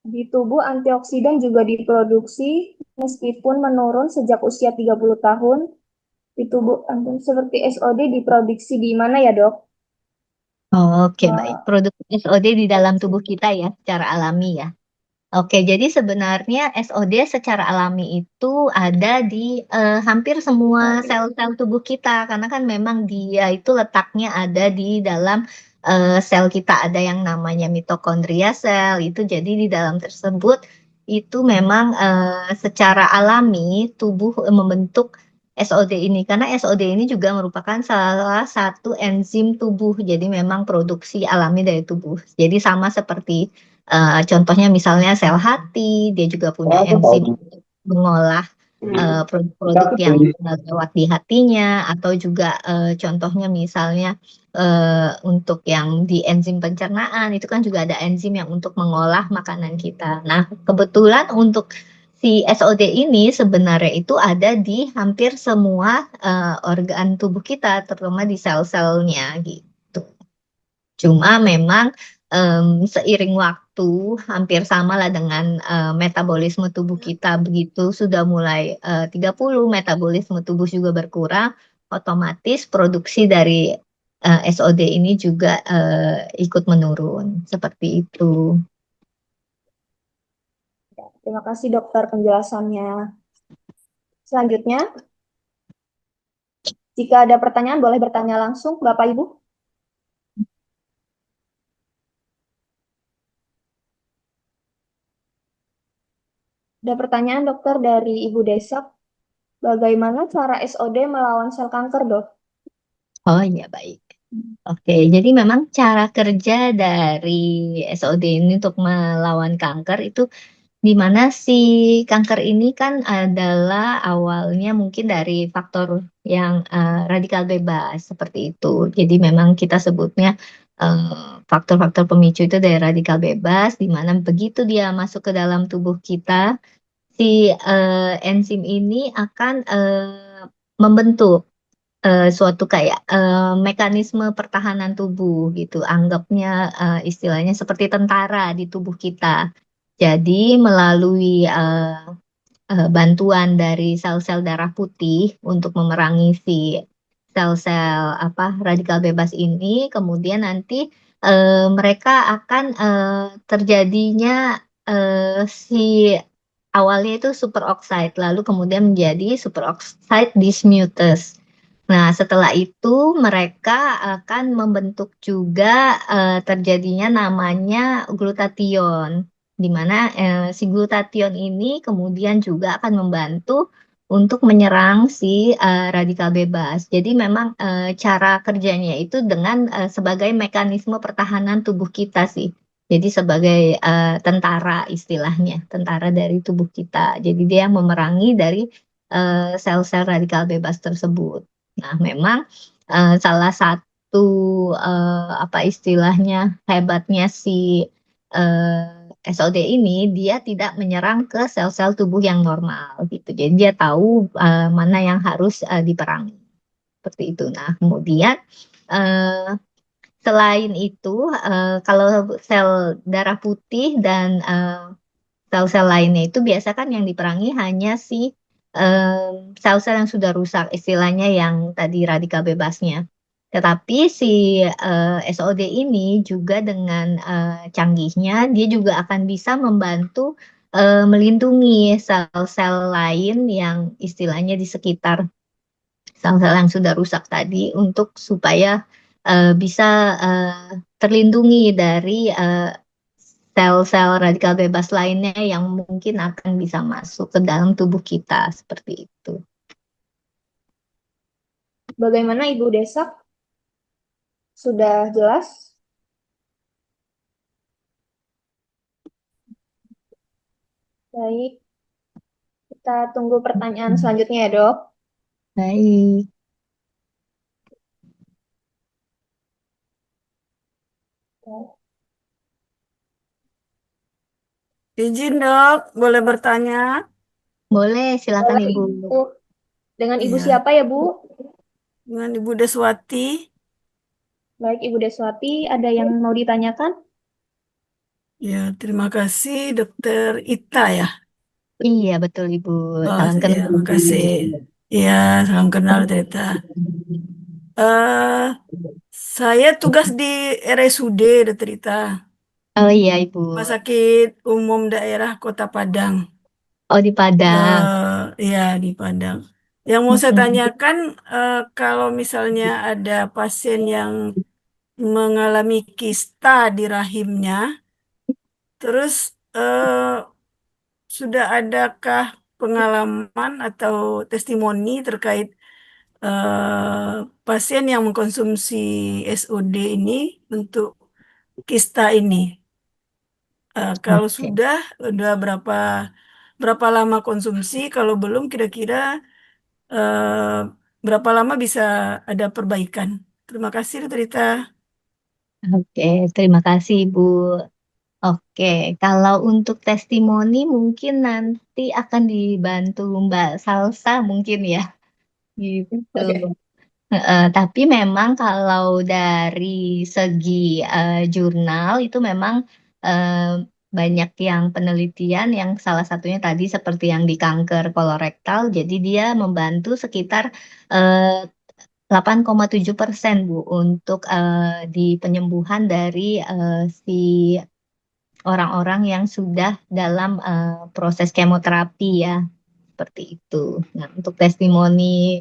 A: Di tubuh antioksidan juga diproduksi meskipun menurun sejak usia 30 tahun. Di tubuh seperti SOD diproduksi di mana ya dok?
B: Oke, baik. Produk SOD di dalam tubuh kita ya, secara alami ya. Oke, jadi sebenarnya SOD secara alami itu ada di hampir semua sel-sel tubuh kita, karena kan memang dia itu letaknya ada di dalam sel kita, ada yang namanya mitokondria sel, itu jadi di dalam tersebut itu memang secara alami tubuh membentuk SOD ini, karena SOD ini juga merupakan salah satu enzim tubuh, jadi memang produksi alami dari tubuh. Jadi sama seperti contohnya misalnya sel hati, dia juga punya enzim untuk mengolah produk-produk yang lewat di hatinya, atau juga contohnya misalnya untuk yang di enzim pencernaan, itu kan juga ada enzim yang untuk mengolah makanan kita. Nah, kebetulan untuk si SOD ini sebenarnya itu ada di hampir semua organ tubuh kita, terutama di sel-selnya gitu. Cuma memang seiring waktu hampir sama lah dengan metabolisme tubuh kita, begitu sudah mulai 30, metabolisme tubuh juga berkurang, otomatis produksi dari SOD ini juga ikut menurun seperti itu.
A: Terima kasih dokter penjelasannya. Selanjutnya, jika ada pertanyaan boleh bertanya langsung Bapak Ibu. Ada pertanyaan dokter dari Ibu Desak. Bagaimana cara SOD melawan sel kanker, dok?
B: Oh iya, baik. Oke, jadi memang cara kerja dari SOD ini untuk melawan kanker itu di mana si kanker ini kan adalah awalnya mungkin dari faktor yang radikal bebas seperti itu. Jadi memang kita sebutnya faktor-faktor pemicu itu dari radikal bebas, di mana begitu dia masuk ke dalam tubuh kita, si enzim ini akan membentuk suatu kayak mekanisme pertahanan tubuh gitu. Anggapnya istilahnya seperti tentara di tubuh kita. Jadi melalui bantuan dari sel-sel darah putih untuk memerangi si sel-sel radikal bebas ini, kemudian nanti mereka akan terjadinya si awalnya itu superoxide, lalu kemudian menjadi superoxide dismutase. Nah, setelah itu mereka akan membentuk juga terjadinya namanya glutathione, di mana si glutathione ini kemudian juga akan membantu untuk menyerang si radikal bebas. Jadi memang cara kerjanya itu dengan sebagai mekanisme pertahanan tubuh kita sih. Jadi sebagai tentara istilahnya, tentara dari tubuh kita. Jadi dia memerangi dari sel-sel radikal bebas tersebut. Nah, memang salah satu apa istilahnya hebatnya si SOD ini dia tidak menyerang ke sel-sel tubuh yang normal gitu. Jadi dia tahu mana yang harus diperangi seperti itu. Nah, kemudian selain itu kalau sel darah putih dan sel-sel lainnya itu biasa kan yang diperangi hanya si sel-sel yang sudah rusak, istilahnya yang tadi radikal bebasnya. Tetapi si SOD ini juga dengan canggihnya, dia juga akan bisa membantu melindungi sel-sel lain yang istilahnya di sekitar sel-sel yang sudah rusak tadi untuk supaya bisa terlindungi dari sel-sel radikal bebas lainnya yang mungkin akan bisa masuk ke dalam tubuh kita seperti itu.
A: Bagaimana Ibu Desak? Sudah jelas? Baik, kita tunggu pertanyaan selanjutnya ya, Dok.
B: Baik.
F: Izin dok, boleh bertanya?
B: Boleh, silakan
A: Boleh,
B: Ibu.
A: Ibu. Dengan Ibu
F: Iya.
A: siapa ya, Bu?
F: Dengan Ibu Deswati.
A: Baik, Ibu Deswati, ada yang mau ditanyakan?
F: Ya, terima kasih Dokter Ita ya.
B: Iya, betul Ibu.
F: Oh,
B: Salam
F: ya,
B: kenal.
F: makasih. Ya, salam kenal Teta. Eh, saya tugas di RSUD Dokter Ita,
B: Oh iya Ibu.
F: Rumah Sakit Umum Daerah Kota Padang.
B: Oh di Padang.
F: Ya, di Padang. Yang mau saya tanyakan, kalau misalnya ada pasien yang mengalami kista di rahimnya, terus sudah adakah pengalaman atau testimoni terkait pasien yang mengkonsumsi SOD ini untuk kista ini? Kalau
B: Oke.
F: sudah berapa lama konsumsi? Kalau belum, kira-kira eh, berapa lama bisa ada perbaikan? Terima kasih, Dr. Rita.
B: Oke, terima kasih Ibu. Oke, kalau untuk testimoni mungkin nanti akan dibantu Mbak Salsa mungkin ya. Gitu.
A: Oke.
B: Tapi memang kalau dari segi jurnal itu memang eh, banyak yang penelitian yang salah satunya tadi seperti yang di kanker kolorektal, jadi dia membantu sekitar 8,7% Bu untuk di penyembuhan dari si orang-orang yang sudah dalam proses kemoterapi ya, seperti itu. Nah, untuk testimoni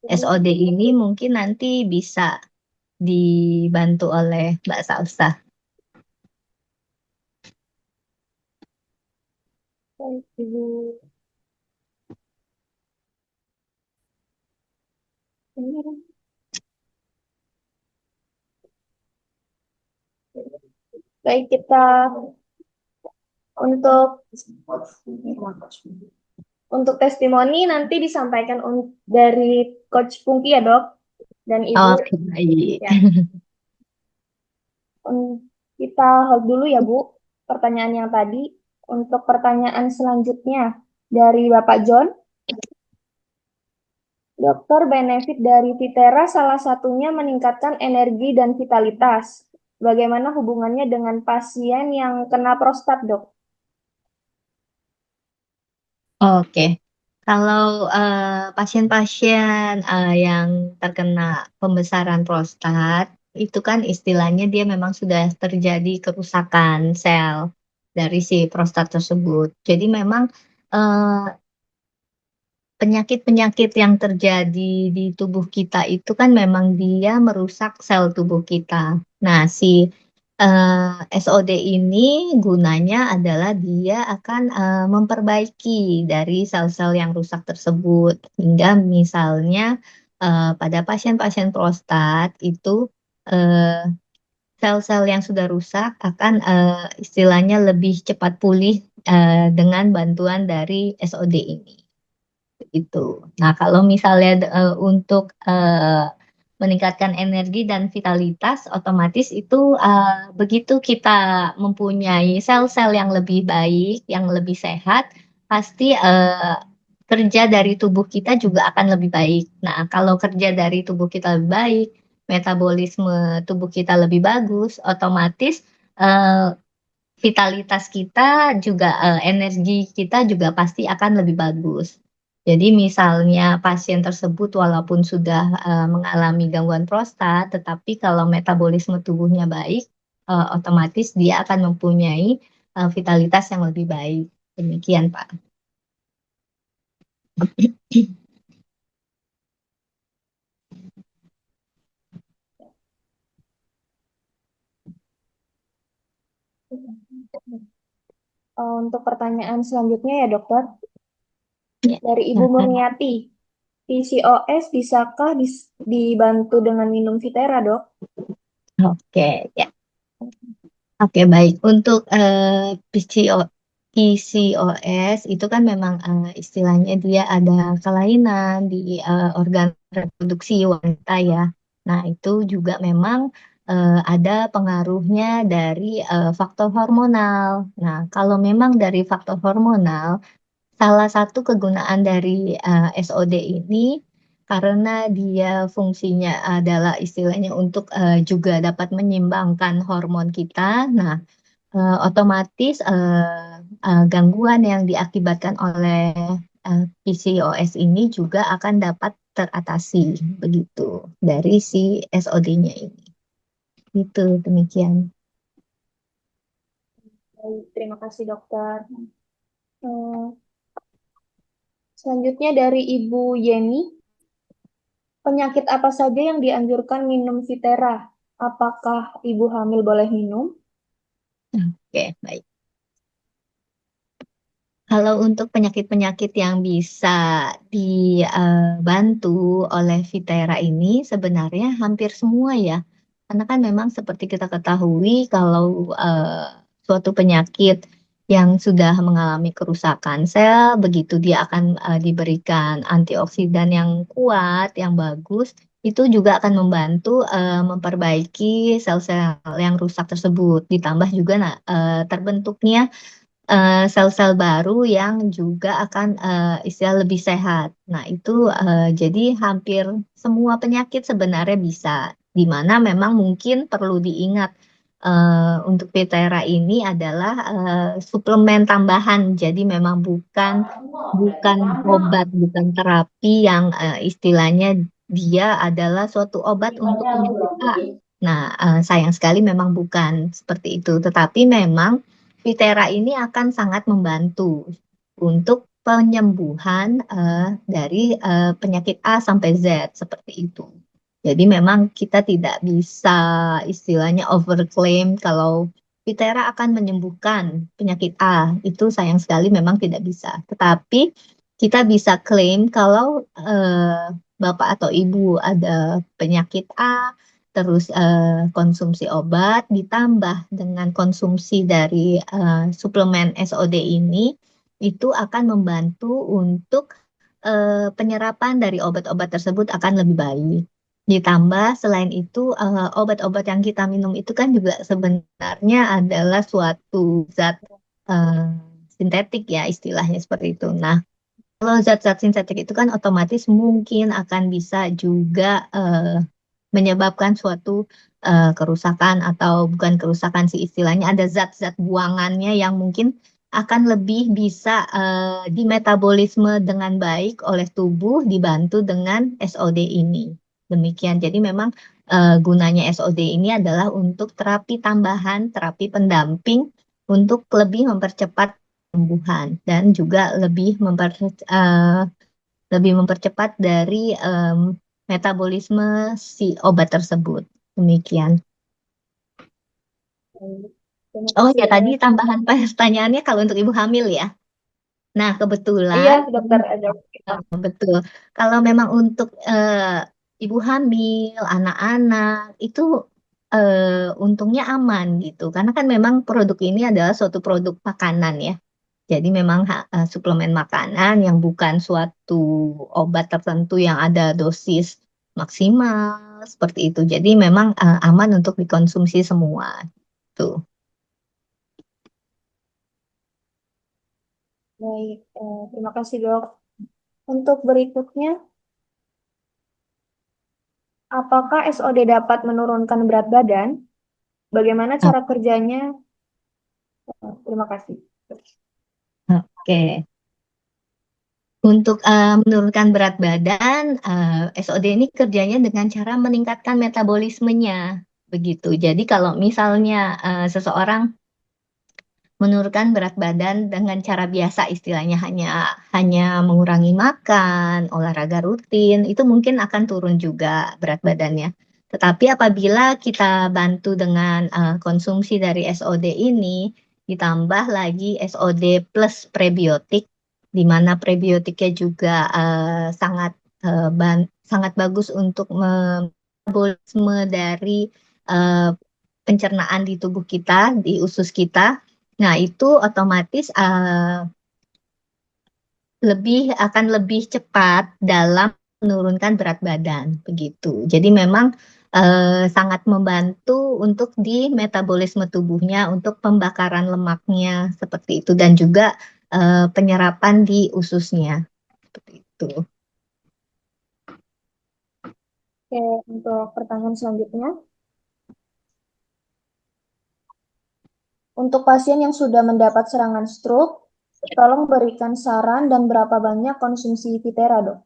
B: SOD ini mungkin nanti bisa dibantu oleh Mbak Salsa.
A: Baik, Ibu. Baik, kita untuk testimoni nanti disampaikan dari Coach Pungki ya, Dok. Dan Ibu,
B: Oke, baik.
A: ya. Kita hold dulu ya, Bu, pertanyaan yang tadi. Untuk pertanyaan selanjutnya dari Bapak John. Dokter, benefit dari Vitera salah satunya meningkatkan energi dan vitalitas. Bagaimana hubungannya dengan pasien yang kena prostat, Dok?
B: Oke, kalau pasien-pasien yang terkena pembesaran prostat, itu kan istilahnya dia memang sudah terjadi kerusakan sel dari si prostat tersebut. Jadi memang eh, penyakit-penyakit yang terjadi di tubuh kita itu kan memang dia merusak sel tubuh kita. Nah, si SOD ini gunanya adalah dia akan memperbaiki dari sel-sel yang rusak tersebut. Hingga misalnya pada pasien-pasien prostat itu eh, sel-sel yang sudah rusak akan istilahnya lebih cepat pulih dengan bantuan dari SOD ini itu. Nah, kalau misalnya untuk meningkatkan energi dan vitalitas, otomatis itu begitu kita mempunyai sel-sel yang lebih baik, yang lebih sehat, pasti kerja dari tubuh kita juga akan lebih baik. Nah, kalau kerja dari tubuh kita lebih baik, metabolisme tubuh kita lebih bagus, otomatis eh, vitalitas kita juga energi kita juga pasti akan lebih bagus. Jadi misalnya pasien tersebut walaupun sudah mengalami gangguan prostat, tetapi kalau metabolisme tubuhnya baik, otomatis dia akan mempunyai vitalitas yang lebih baik. Demikian, Pak.
A: Untuk pertanyaan selanjutnya ya dokter,
B: Ya,
A: dari Ibu Murniati, PCOS bisakah dibantu dengan minum Vitera, dok?
B: Oke, ya. Oke, baik. Untuk PCOS itu kan memang istilahnya dia ada kelainan di organ reproduksi wanita ya. Nah, itu juga memang ada pengaruhnya dari faktor hormonal. Nah, kalau memang dari faktor hormonal, salah satu kegunaan dari SOD ini karena dia fungsinya adalah istilahnya untuk juga dapat menyeimbangkan hormon kita. Nah, otomatis gangguan yang diakibatkan oleh PCOS ini juga akan dapat teratasi begitu dari si SOD-nya ini. Itu demikian.
A: Baik, terima kasih dokter. Selanjutnya dari Ibu Yeni, penyakit apa saja yang dianjurkan minum Vitera? Apakah ibu hamil boleh minum?
B: Oke, baik. Kalau untuk penyakit-penyakit yang bisa dibantu oleh Vitera ini sebenarnya hampir semua ya. Karena kan memang seperti kita ketahui kalau suatu penyakit yang sudah mengalami kerusakan sel, begitu dia akan diberikan antioksidan yang kuat, yang bagus, itu juga akan membantu memperbaiki sel-sel yang rusak tersebut. Ditambah juga terbentuknya sel-sel baru yang juga akan istilah lebih sehat. Nah, itu jadi hampir semua penyakit sebenarnya bisa, di mana memang mungkin perlu diingat untuk Pitera ini adalah suplemen tambahan. Jadi memang bukan obat, bukan terapi yang istilahnya dia adalah suatu obat untuk penyakit A. Nah, sayang sekali memang bukan seperti itu. Tetapi memang Vitera ini akan sangat membantu untuk penyembuhan dari penyakit A sampai Z seperti itu. Jadi memang kita tidak bisa istilahnya overclaim kalau Vitera akan menyembuhkan penyakit A. Itu sayang sekali memang tidak bisa. Tetapi kita bisa klaim kalau Bapak atau Ibu ada penyakit A, terus konsumsi obat ditambah dengan konsumsi dari suplemen SOD ini itu akan membantu untuk penyerapan dari obat-obat tersebut akan lebih baik. Ditambah selain itu obat-obat yang kita minum itu kan juga sebenarnya adalah suatu zat eh, sintetik ya istilahnya seperti itu. Nah, kalau zat-zat sintetik itu kan otomatis mungkin akan bisa juga menyebabkan suatu kerusakan atau bukan kerusakan sih istilahnya ada zat-zat buangannya yang mungkin akan lebih bisa dimetabolisme dengan baik oleh tubuh dibantu dengan SOD ini. Demikian. Jadi memang gunanya SOD ini adalah untuk terapi tambahan, terapi pendamping untuk lebih mempercepat pertumbuhan dan juga lebih mempercepat dari metabolisme si obat tersebut. Demikian.
A: Terima
B: Oh
A: kasih,
B: ya, tadi
A: dok.
B: tambahan pertanyaannya kalau untuk ibu hamil ya. Nah,
A: Iya,
B: kebetulan
A: dokter. Ada.
B: betul. Kalau memang untuk ibu hamil, anak-anak itu untungnya aman gitu. Karena kan memang produk ini adalah suatu produk makanan ya. Jadi memang suplemen makanan yang bukan suatu obat tertentu yang ada dosis maksimal seperti itu. Jadi memang aman untuk dikonsumsi semua. Tuh.
A: Baik, terima kasih, dok. Untuk berikutnya, apakah SOD dapat menurunkan berat badan? Bagaimana cara kerjanya? Terima kasih.
B: Oke. Untuk menurunkan berat badan, SOD ini kerjanya dengan cara meningkatkan metabolismenya, begitu. Jadi kalau misalnya seseorang menurunkan berat badan dengan cara biasa, istilahnya hanya mengurangi makan, olahraga rutin, itu mungkin akan turun juga berat badannya. Tetapi apabila kita bantu dengan konsumsi dari SOD ini, ditambah lagi SOD plus prebiotik, di mana prebiotiknya juga sangat bagus untuk metabolisme dari pencernaan di tubuh kita, di usus kita. Nah, itu otomatis akan lebih cepat dalam menurunkan berat badan, begitu. Jadi memang sangat membantu untuk di metabolisme tubuhnya, untuk pembakaran lemaknya seperti itu, dan juga penyerapan di ususnya seperti itu.
A: Oke, untuk pertanyaan selanjutnya. Untuk pasien yang sudah mendapat serangan stroke, tolong berikan saran dan berapa banyak konsumsi Vitera, Dok?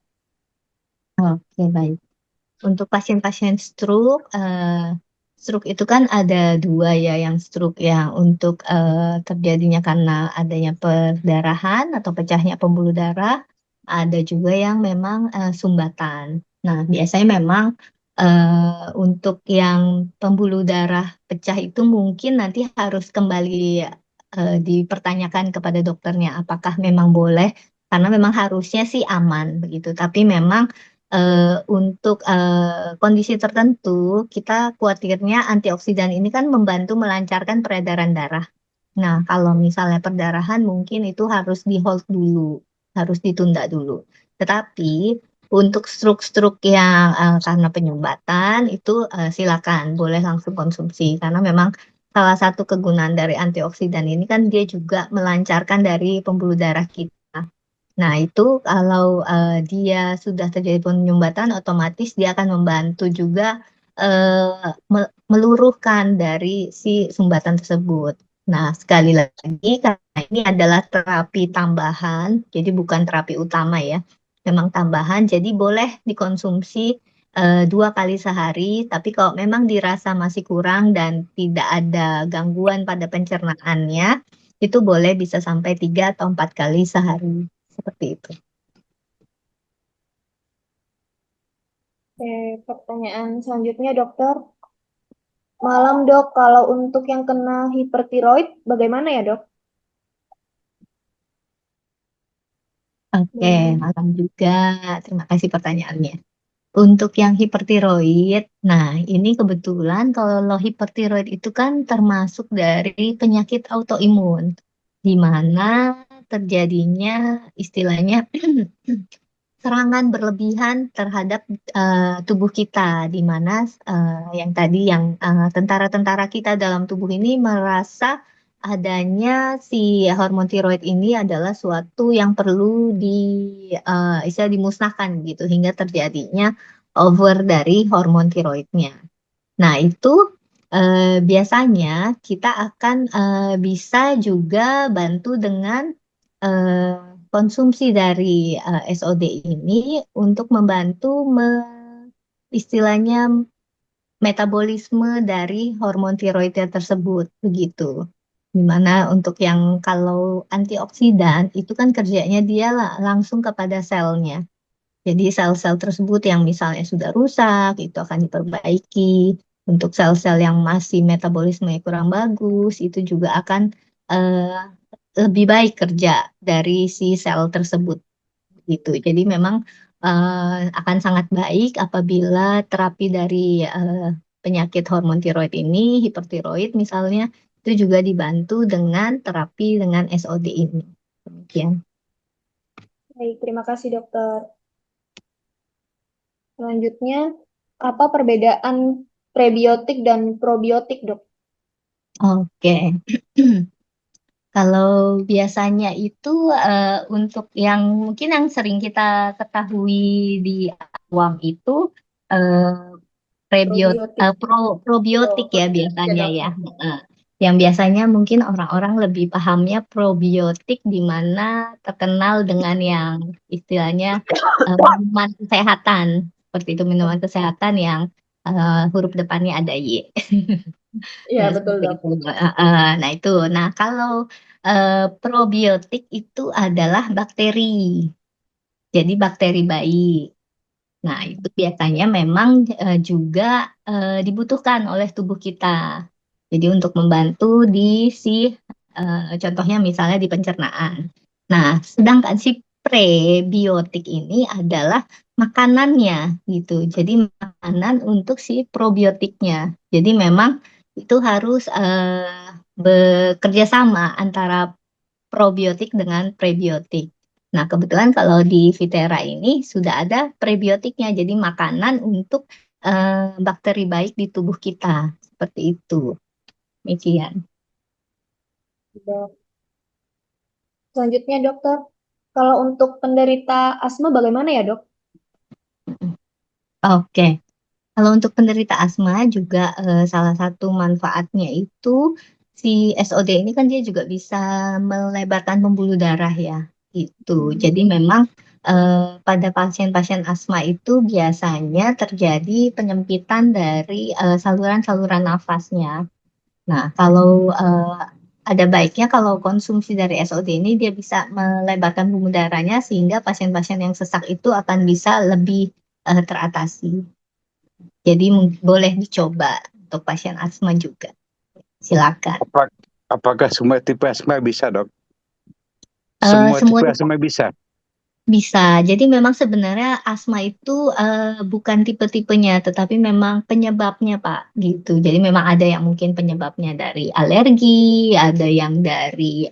B: Oke, baik. Untuk pasien-pasien stroke, stroke itu kan ada dua ya, yang stroke yang untuk terjadinya karena adanya perdarahan atau pecahnya pembuluh darah, ada juga yang memang sumbatan. Nah, biasanya memang untuk yang pembuluh darah pecah itu mungkin nanti harus kembali dipertanyakan kepada dokternya apakah memang boleh, karena memang harusnya sih aman begitu. Tapi memang untuk kondisi tertentu, kita khawatirnya antioksidan ini kan membantu melancarkan peredaran darah. Nah, kalau misalnya perdarahan mungkin itu harus di-hold dulu, harus ditunda dulu. Tetapi untuk stroke-stroke yang karena penyumbatan itu silakan boleh langsung konsumsi, karena memang salah satu kegunaan dari antioksidan ini kan dia juga melancarkan dari pembuluh darah kita. Nah, itu kalau dia sudah terjadi penyumbatan, otomatis dia akan membantu juga meluruhkan dari si sumbatan tersebut. Nah, sekali lagi, karena ini adalah terapi tambahan, jadi bukan terapi utama ya, memang tambahan, jadi boleh dikonsumsi 2 kali sehari, tapi kalau memang dirasa masih kurang dan tidak ada gangguan pada pencernaannya, itu boleh bisa sampai 3 atau 4 kali sehari. Seperti itu.
A: Oke, pertanyaan selanjutnya, Dokter. Malam, Dok, kalau untuk yang kena hipertiroid, bagaimana ya, Dok?
B: Oke, malam juga. Terima kasih pertanyaannya. Untuk yang hipertiroid, nah ini kebetulan kalau hipertiroid itu kan termasuk dari penyakit autoimun, di mana terjadinya istilahnya serangan berlebihan terhadap tubuh kita, di mana yang tadi yang tentara-tentara kita dalam tubuh ini merasa adanya si hormon tiroid ini adalah suatu yang perlu istilah dimusnahkan gitu, hingga terjadinya over dari hormon tiroidnya. Nah, itu biasanya kita akan bisa juga bantu dengan konsumsi dari SOD ini untuk membantu istilahnya metabolisme dari hormon tiroidnya tersebut, begitu. Dimana untuk yang kalau antioksidan itu kan kerjanya dia langsung kepada selnya. Jadi sel-sel tersebut yang misalnya sudah rusak itu akan diperbaiki. Untuk sel-sel yang masih metabolisme kurang bagus itu juga akan lebih baik kerja dari si sel tersebut gitu. Jadi memang akan sangat baik apabila terapi dari penyakit hormon tiroid ini, hipertiroid misalnya, itu juga dibantu dengan terapi dengan SOD ini. Demikian.
A: Baik, terima kasih, Dokter. Selanjutnya, apa perbedaan prebiotik dan probiotik, Dok?
B: Oke. Kalau biasanya itu untuk yang mungkin yang sering kita ketahui di awam itu probiotik ya biasanya ya. Yang biasanya mungkin orang-orang lebih pahamnya probiotik, di mana terkenal dengan yang istilahnya minuman kesehatan. Seperti itu, minuman kesehatan yang huruf depannya ada Y.
A: Iya,
B: Nah,
A: betul,
B: seperti
A: Dok.
B: itu. Nah, itu. Nah, kalau probiotik itu adalah bakteri. Jadi bakteri baik. Nah, itu biasanya memang juga dibutuhkan oleh tubuh kita. Jadi untuk membantu di si contohnya misalnya di pencernaan. Nah, sedangkan si prebiotik ini adalah makanannya gitu. Jadi makanan untuk si probiotiknya. Jadi memang itu harus bekerja sama antara probiotik dengan prebiotik. Nah, kebetulan kalau di Vitera ini sudah ada prebiotiknya, jadi makanan untuk bakteri baik di tubuh kita. Seperti itu. Demikian.
A: Dok. Selanjutnya, dokter, kalau untuk penderita asma bagaimana ya, Dok?
B: Oke. Kalau untuk penderita asma juga salah satu manfaatnya itu si SOD ini kan dia juga bisa melebarkan pembuluh darah ya. Itu. Jadi memang pada pasien-pasien asma itu biasanya terjadi penyempitan dari saluran-saluran nafasnya. Nah, kalau ada baiknya kalau konsumsi dari SOD ini dia bisa melebarkan pembuluh darahnya sehingga pasien-pasien yang sesak itu akan bisa lebih teratasi. Jadi boleh dicoba untuk pasien asma juga. Silakan.
E: Apakah semua tipe asma bisa, Dok?
B: Semua
E: Semua tipe asma bisa.
B: bisa. Jadi memang sebenarnya asma itu bukan tipe-tipenya, tetapi memang penyebabnya, Pak. Gitu. Jadi memang ada yang mungkin penyebabnya dari alergi, ada yang dari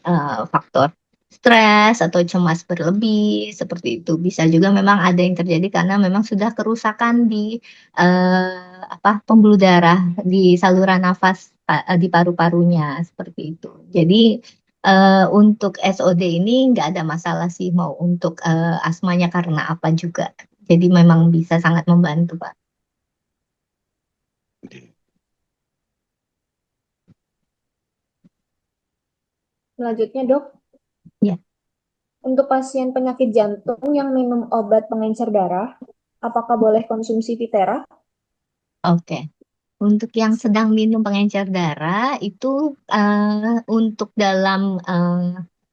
B: faktor stres atau cemas berlebih, seperti itu. Bisa juga memang ada yang terjadi karena memang sudah kerusakan di pembuluh darah di saluran nafas di paru-parunya, seperti itu. Jadi untuk SOD ini nggak ada masalah sih mau untuk asmanya karena apa juga. Jadi memang bisa sangat membantu, Pak.
A: Selanjutnya, Dok,
B: Ya,
A: untuk pasien penyakit jantung yang minum obat pengencer darah, apakah boleh konsumsi Vitera?
B: oke. Untuk yang sedang minum pengencer darah itu untuk dalam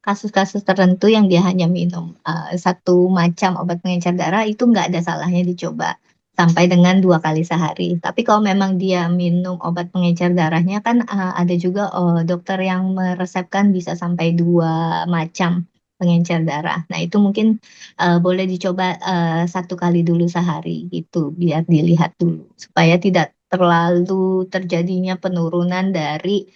B: kasus-kasus tertentu yang dia hanya minum satu macam obat pengencer darah itu nggak ada salahnya dicoba sampai dengan 2 kali sehari. Tapi kalau memang dia minum obat pengencer darahnya kan ada juga dokter yang meresepkan bisa sampai 2 macam pengencer darah. Nah itu mungkin boleh dicoba 1 kali dulu sehari gitu biar dilihat dulu supaya tidak terlalu terjadinya penurunan dari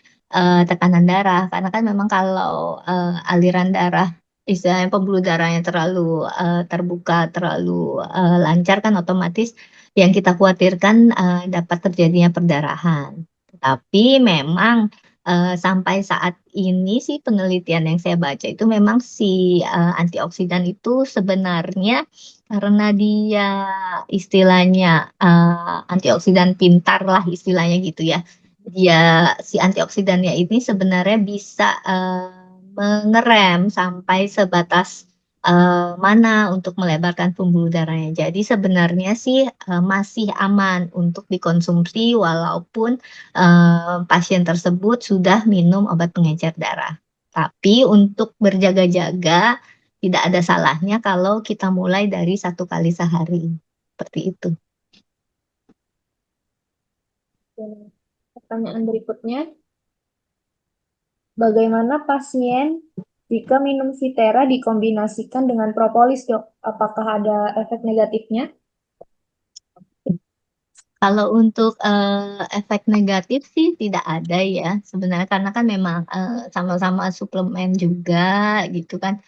B: tekanan darah karena kan memang kalau aliran darah istilahnya pembuluh darahnya terlalu terbuka terlalu lancar kan otomatis yang kita khawatirkan dapat terjadinya perdarahan. Tapi memang sampai saat ini sih penelitian yang saya baca itu memang si antioksidan itu sebenarnya karena dia istilahnya antioksidan pintar lah istilahnya gitu ya. Dia si antioksidannya ini sebenarnya bisa mengerem sampai sebatas mana untuk melebarkan pembuluh darahnya. Jadi sebenarnya sih masih aman untuk dikonsumsi walaupun pasien tersebut sudah minum obat pengencer darah. Tapi untuk berjaga-jaga tidak ada salahnya kalau kita mulai dari 1 kali sehari. Seperti itu.
A: Dan pertanyaan berikutnya, bagaimana pasien jika minum Vitera dikombinasikan dengan propolis, Dok? Apakah ada efek negatifnya?
B: Kalau untuk efek negatif sih tidak ada ya sebenarnya karena kan memang sama-sama suplemen juga gitu kan.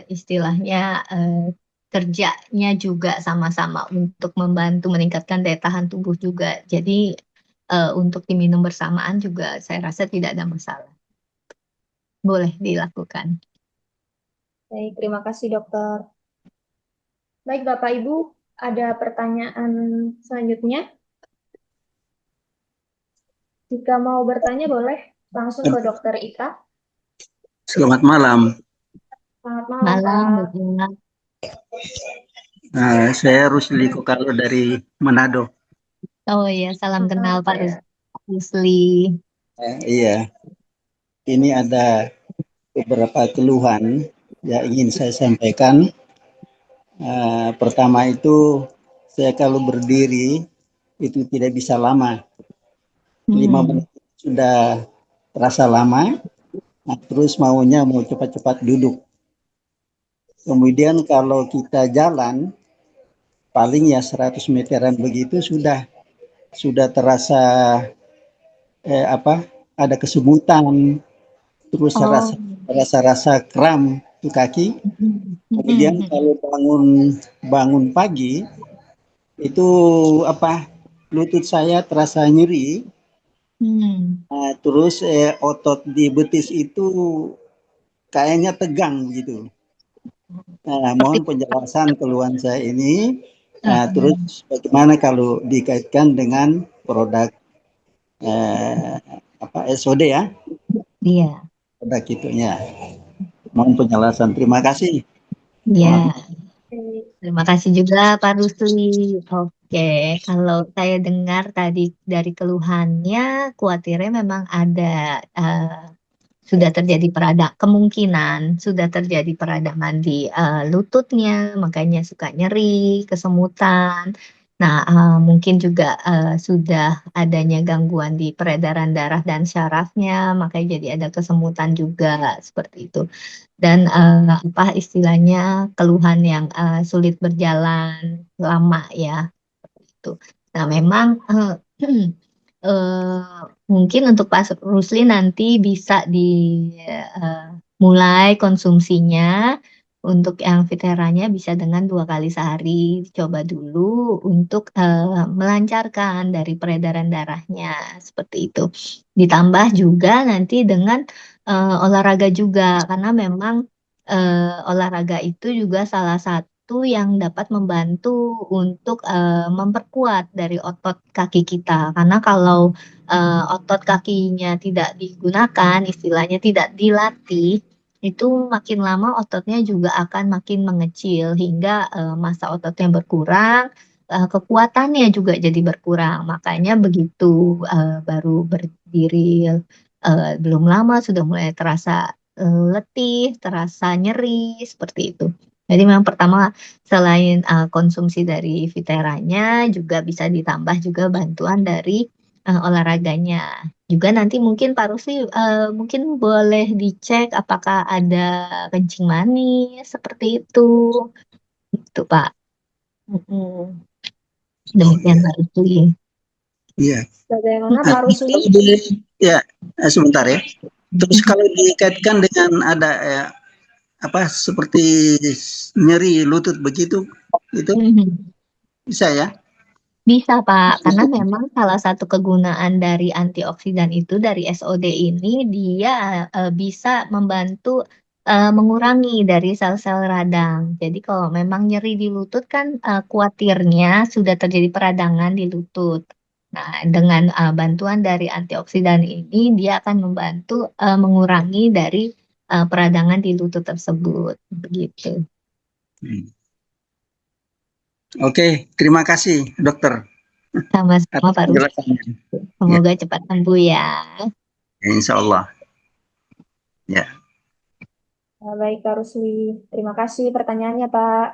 B: Istilahnya eh, kerjanya juga sama-sama untuk membantu meningkatkan daya tahan tubuh juga. Jadi untuk diminum bersamaan juga saya rasa tidak ada masalah. Boleh dilakukan.
A: Baik, terima kasih, Dokter. Baik, Bapak Ibu, ada pertanyaan selanjutnya? Jika mau bertanya, boleh Langsung ke Dokter Ita.
G: Selamat malam.
A: Selamat malam,
B: Malam,
A: Pak.
B: Bapak.
G: Saya Rusli Kokalo dari Manado.
B: Oh ya, salam kenal Pak
A: Oke.
B: Rusli.
G: Iya, ini ada beberapa keluhan yang ingin saya sampaikan. Pertama itu, saya kalau berdiri itu tidak bisa lama. 5 menit sudah terasa lama, terus mau cepat-cepat duduk. Kemudian kalau kita jalan, paling ya 100 meteran begitu sudah terasa ada kesemutan, terus
B: Oh.
G: rasa kram di kaki. Kemudian kalau bangun pagi itu lutut saya terasa nyeri. Terus otot di betis itu kayaknya tegang gitu. Mohon penjelasan keluhan saya ini. Terus bagaimana kalau dikaitkan dengan produk SOD ya?
B: Iya.
G: Produk itunya. Mohon penjelasan. Terima kasih.
B: Iya. Terima kasih juga Pak Rusli. Oke, kalau saya dengar tadi dari keluhannya, khawatirnya memang ada sudah terjadi kemungkinan sudah terjadi peradangan di lututnya, makanya suka nyeri, kesemutan. Nah, mungkin juga sudah adanya gangguan di peredaran darah dan syarafnya, makanya jadi ada kesemutan juga seperti itu. Dan istilahnya keluhan yang sulit berjalan lama ya, itu. Nah, memang mungkin untuk Pak Rusli nanti bisa mulai konsumsinya untuk yang Viteranya bisa dengan 2 kali sehari. Coba dulu untuk melancarkan dari peredaran darahnya seperti itu. Ditambah juga nanti dengan olahraga juga karena memang olahraga itu juga salah satu yang dapat membantu untuk memperkuat dari otot kaki kita. Karena kalau otot kakinya tidak digunakan, istilahnya tidak dilatih, itu makin lama ototnya juga akan makin mengecil hingga masa ototnya berkurang, kekuatannya juga jadi berkurang. Makanya begitu baru berdiri belum lama sudah mulai terasa letih, terasa nyeri, seperti itu. Jadi memang pertama selain konsumsi dari Viteranya juga bisa ditambah juga bantuan dari olahraganya. Juga nanti mungkin Pak Rusli mungkin boleh dicek apakah ada kencing manis seperti itu. Itu Pak. Demikian Pak Rusli.
G: Iya.
A: Bagaimana Pak Rusli?
G: Ya, sebentar ya. Terus kalau dikaitkan dengan ada seperti nyeri lutut begitu, itu bisa ya?
B: Bisa Pak, karena memang salah satu kegunaan dari antioksidan itu dari SOD ini dia bisa membantu mengurangi dari sel-sel radang. Jadi kalau memang nyeri di lutut kan khawatirnya sudah terjadi peradangan di lutut. Nah, dengan bantuan dari antioksidan ini dia akan membantu mengurangi dari peradangan di lutut tersebut. Begitu.
G: Oke, terima kasih dokter.
B: Sama-sama Pak Rusli. Semoga cepat sembuh ya.
G: Insya Allah. Ya.
A: Baik Pak Rusli, terima kasih pertanyaannya Pak.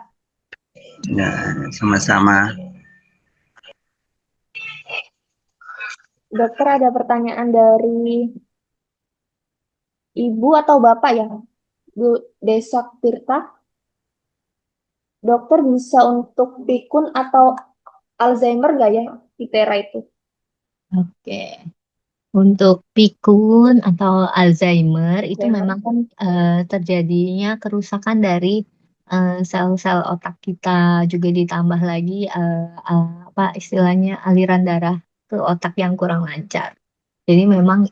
G: Ya, sama-sama.
A: Dokter ada pertanyaan dari Ibu atau Bapak ya? Bu Desak Tirta. Dokter bisa untuk pikun atau Alzheimer nggak ya Vitera itu?
B: Oke. Untuk pikun atau Alzheimer itu memang kan terjadinya kerusakan dari sel-sel otak kita, juga ditambah lagi istilahnya aliran darah ke otak yang kurang lancar. Jadi memang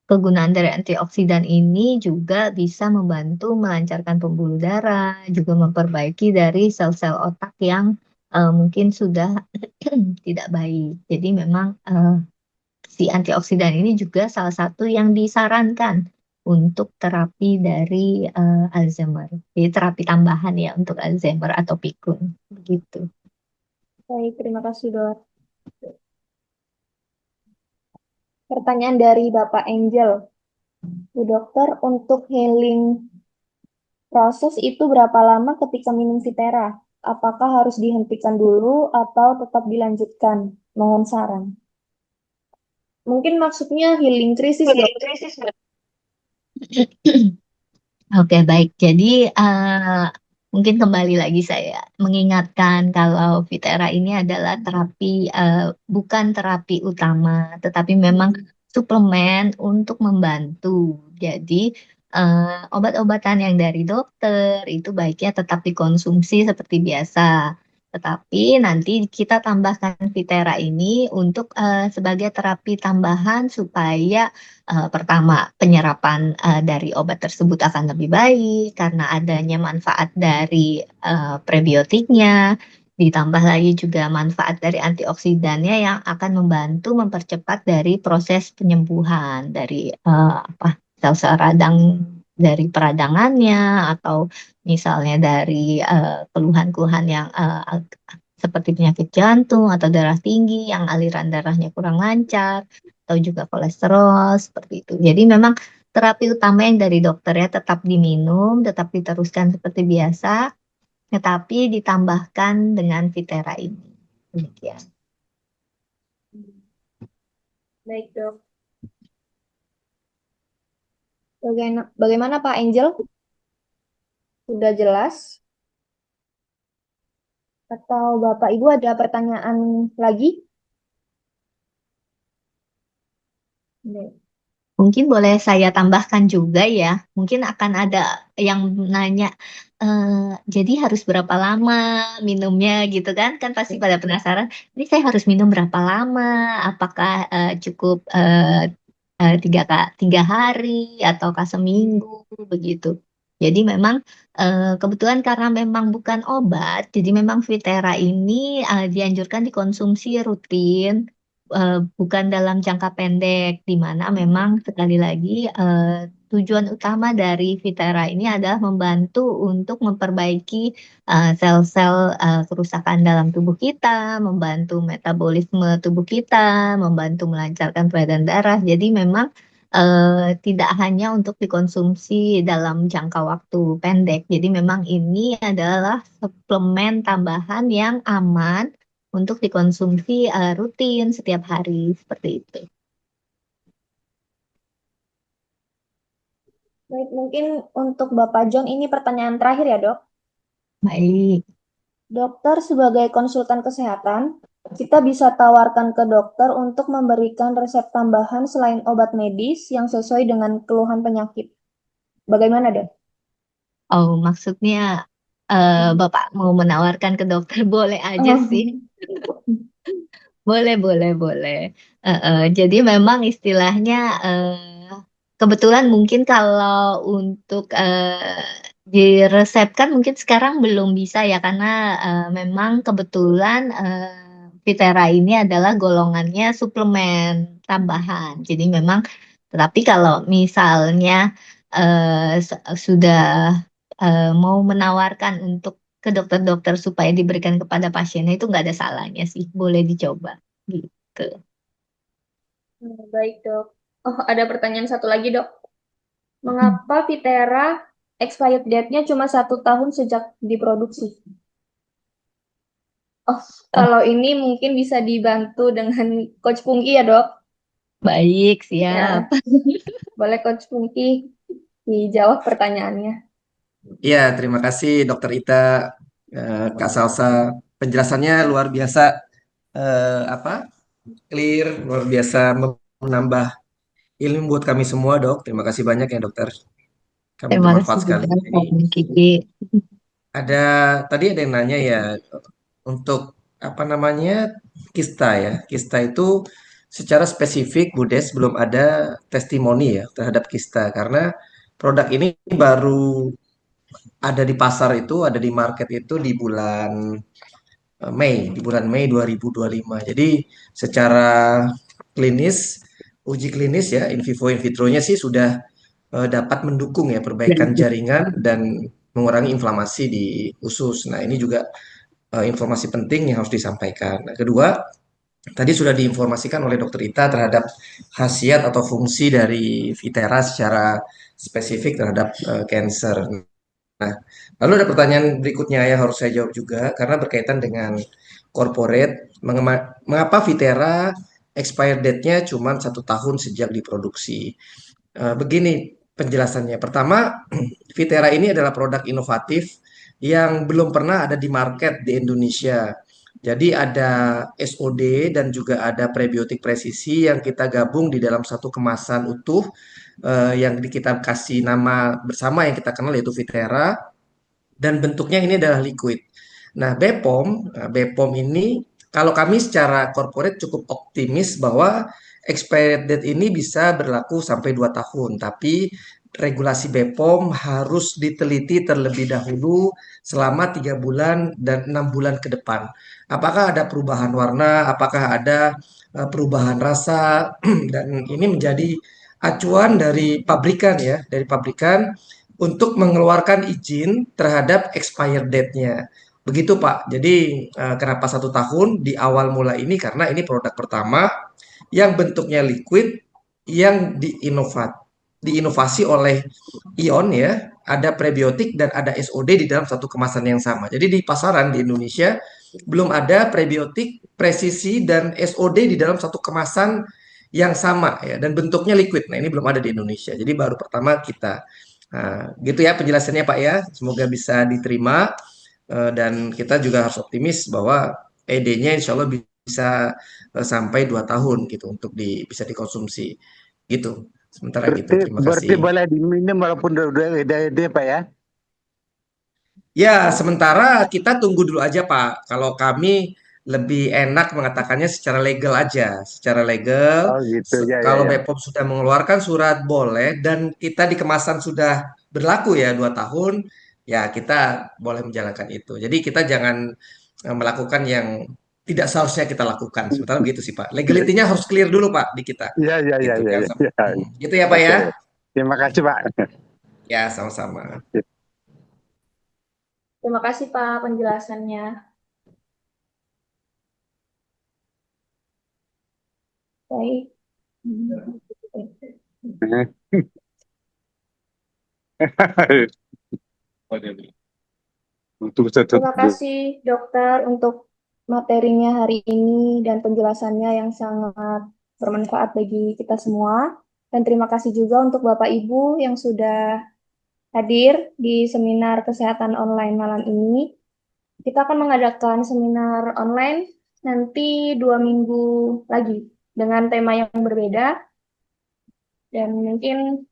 B: kegunaan dari antioksidan ini juga bisa membantu melancarkan pembuluh darah, juga memperbaiki dari sel-sel otak yang mungkin sudah tidak baik. Jadi memang si antioksidan ini juga salah satu yang disarankan untuk terapi dari Alzheimer. Jadi terapi tambahan ya untuk Alzheimer atau pikun, begitu.
A: Baik, terima kasih, Dok. Pertanyaan dari Bapak Angel. Bu Dokter, untuk healing proses itu berapa lama ketika minum Vitera? Apakah harus dihentikan dulu atau tetap dilanjutkan? Mohon saran. Mungkin maksudnya healing krisis, Dok.
B: Oke, baik. Jadi mungkin kembali lagi saya mengingatkan kalau Vitera ini adalah terapi bukan terapi utama, tetapi memang suplemen untuk membantu. Jadi obat-obatan yang dari dokter itu baiknya tetap dikonsumsi seperti biasa. Tetapi nanti kita tambahkan Vitera ini untuk sebagai terapi tambahan supaya pertama, penyerapan dari obat tersebut akan lebih baik karena adanya manfaat dari prebiotiknya, ditambah lagi juga manfaat dari antioksidannya yang akan membantu mempercepat dari proses penyembuhan dari sel-sel radang dari peradangannya atau misalnya dari keluhan-keluhan yang seperti penyakit jantung atau darah tinggi yang aliran darahnya kurang lancar atau juga kolesterol seperti itu. Jadi memang terapi utama yang dari dokter ya tetap diminum, tetap diteruskan seperti biasa, tetapi ditambahkan dengan Vitera ini. Demikian.
A: Baik, Dok. Bagaimana Pak Angel? Sudah jelas? Atau Bapak Ibu ada pertanyaan lagi? Baik.
B: Mungkin boleh saya tambahkan juga ya. Mungkin akan ada yang nanya, jadi harus berapa lama minumnya gitu kan? Kan pasti pada penasaran, ini saya harus minum berapa lama? Apakah cukup 3 hari ataukah seminggu begitu. Jadi memang kebetulan karena memang bukan obat, jadi memang Vitera ini dianjurkan dikonsumsi rutin, bukan dalam jangka pendek, di mana memang sekali lagi tujuan utama dari Vitera ini adalah membantu untuk memperbaiki sel-sel kerusakan dalam tubuh kita, membantu metabolisme tubuh kita, membantu melancarkan peredaran darah. Jadi memang tidak hanya untuk dikonsumsi dalam jangka waktu pendek. Jadi memang ini adalah suplemen tambahan yang aman untuk dikonsumsi rutin setiap hari seperti itu.
A: Baik, mungkin untuk Bapak John ini pertanyaan terakhir ya, Dok.
B: Baik.
A: Dokter sebagai konsultan kesehatan, kita bisa tawarkan ke dokter untuk memberikan resep tambahan selain obat medis yang sesuai dengan keluhan penyakit. Bagaimana, Dok?
B: Oh, maksudnya Bapak mau menawarkan ke dokter boleh aja sih. Boleh. Jadi memang istilahnya kebetulan mungkin kalau untuk diresepkan mungkin sekarang belum bisa ya karena memang kebetulan Vitera ini adalah golongannya suplemen tambahan. Jadi memang, tetapi kalau misalnya sudah mau menawarkan untuk ke dokter-dokter supaya diberikan kepada pasiennya itu nggak ada salahnya sih, boleh dicoba gitu.
A: Baik, Dok. Oh, ada pertanyaan satu lagi, Dok. Mengapa Vitera expired date-nya cuma 1 tahun sejak diproduksi? Oh, kalau ini mungkin bisa dibantu dengan Coach Pungki ya, Dok.
B: Baik,
A: Ya,
B: siap.
A: boleh Coach Pungki dijawab pertanyaannya.
H: Ya, terima kasih Dokter Ita, Kak Salsa. Penjelasannya luar biasa, clear, luar biasa menambah ilmu buat kami semua, Dok. Terima kasih banyak ya, Dokter. Kami
B: Terima kasih
H: bermanfaat sekali.
B: juga Pak Kiki.
H: Tadi ada yang nanya ya, untuk apa namanya kista ya. Kista itu secara spesifik Budes belum ada testimoni ya terhadap kista karena produk ini baru ada di pasar itu, ada di market itu di bulan Mei 2025. Jadi secara klinis uji klinis ya, in vivo in vitronya sih sudah dapat mendukung ya perbaikan jaringan dan mengurangi inflamasi di usus. Nah, ini juga informasi penting yang harus disampaikan. Nah, kedua, tadi sudah diinformasikan oleh Dokter Ita terhadap khasiat atau fungsi dari Vitera secara spesifik terhadap cancer. Nah, lalu ada pertanyaan berikutnya yang harus saya jawab juga karena berkaitan dengan corporate. Mengapa Vitera expired date-nya cuma 1 tahun sejak diproduksi? Begini penjelasannya. Pertama, Vitera ini adalah produk inovatif yang belum pernah ada di market di Indonesia. Jadi ada SOD dan juga ada prebiotik presisi yang kita gabung di dalam satu kemasan utuh yang kita kasih nama bersama yang kita kenal yaitu Vitera dan bentuknya ini adalah liquid. Nah, BPOM ini kalau kami secara corporate cukup optimis bahwa expired date ini bisa berlaku sampai 2 tahun, tapi regulasi BPOM harus diteliti terlebih dahulu selama 3 bulan dan 6 bulan ke depan. Apakah ada perubahan warna, apakah ada perubahan rasa, dan ini menjadi acuan dari pabrikan ya, dari pabrikan untuk mengeluarkan izin terhadap expired date-nya. Begitu Pak. Jadi kenapa 1 tahun di awal mula ini karena ini produk pertama yang bentuknya liquid yang diinovasi oleh Ion ya. Ada prebiotik dan ada SOD di dalam satu kemasan yang sama. Jadi di pasaran di Indonesia belum ada prebiotik, presisi dan SOD di dalam satu kemasan yang sama ya dan bentuknya liquid. Nah, ini belum ada di Indonesia. Jadi baru pertama kita. Nah, gitu ya penjelasannya Pak ya. Semoga bisa diterima dan kita juga harus optimis bahwa ED-nya insya Allah bisa sampai 2 tahun gitu untuk bisa dikonsumsi gitu. Sementara gitu. Terima
E: Berarti
H: kasih.
E: boleh diminum walaupun udah ide Pak ya?
H: Ya, sementara kita tunggu dulu aja Pak. Kalau kami lebih enak mengatakannya secara legal aja, secara legal.
E: Oh gitu ya
H: Kalau
E: ya.
H: BPOM sudah mengeluarkan surat boleh dan kita di kemasan sudah berlaku ya 2 tahun, ya kita boleh menjalankan itu. Jadi kita jangan melakukan yang tidak seharusnya kita lakukan. Sementara begitu sih Pak. Legalitinya harus clear dulu Pak di kita.
E: Iya iya iya
H: Gitu
E: iya.
H: kan.
E: Ya.
H: Gitu ya Pak
E: Oke.
H: ya.
E: Terima kasih Pak.
H: Ya, sama-sama.
A: Terima kasih Pak penjelasannya. Baik. Terima kasih dokter untuk materinya hari ini dan penjelasannya yang sangat bermanfaat bagi kita semua. Dan terima kasih juga untuk Bapak Ibu yang sudah hadir di seminar kesehatan online malam ini. Kita akan mengadakan seminar online nanti 2 minggu lagi dengan tema yang berbeda. Dan mungkin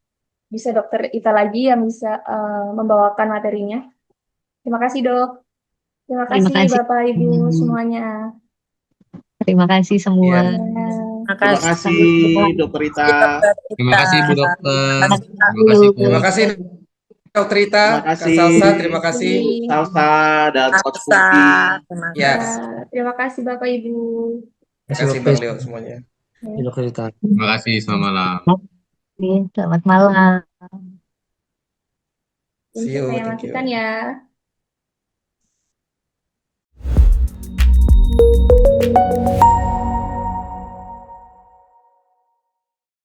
A: bisa Dokter Ita lagi yang bisa membawakan materinya. Terima kasih Dok. Terima
B: Terima
A: kasih
B: kasih.
A: Bapak Ibu semuanya.
B: Terima kasih semua.
H: Ya.
D: Terima kasih Dokter Ita.
C: Terima kasih Bu Dokter. Terima kasih Bu.
H: Terima kasih Dokter Ita,
D: Terima
H: Kak
D: kasih.
H: Salsa, terima kasih.
D: Salsa dan Coach Putih.
H: Ya,
A: Terima kasih Bapak Ibu.
H: terima kasih Bang Leo semuanya.
D: Dokter Ita.
C: Terima kasih. Selamat malam.
B: Selamat malam.
H: See you,
A: Saya
H: thank you.
A: matikan ya.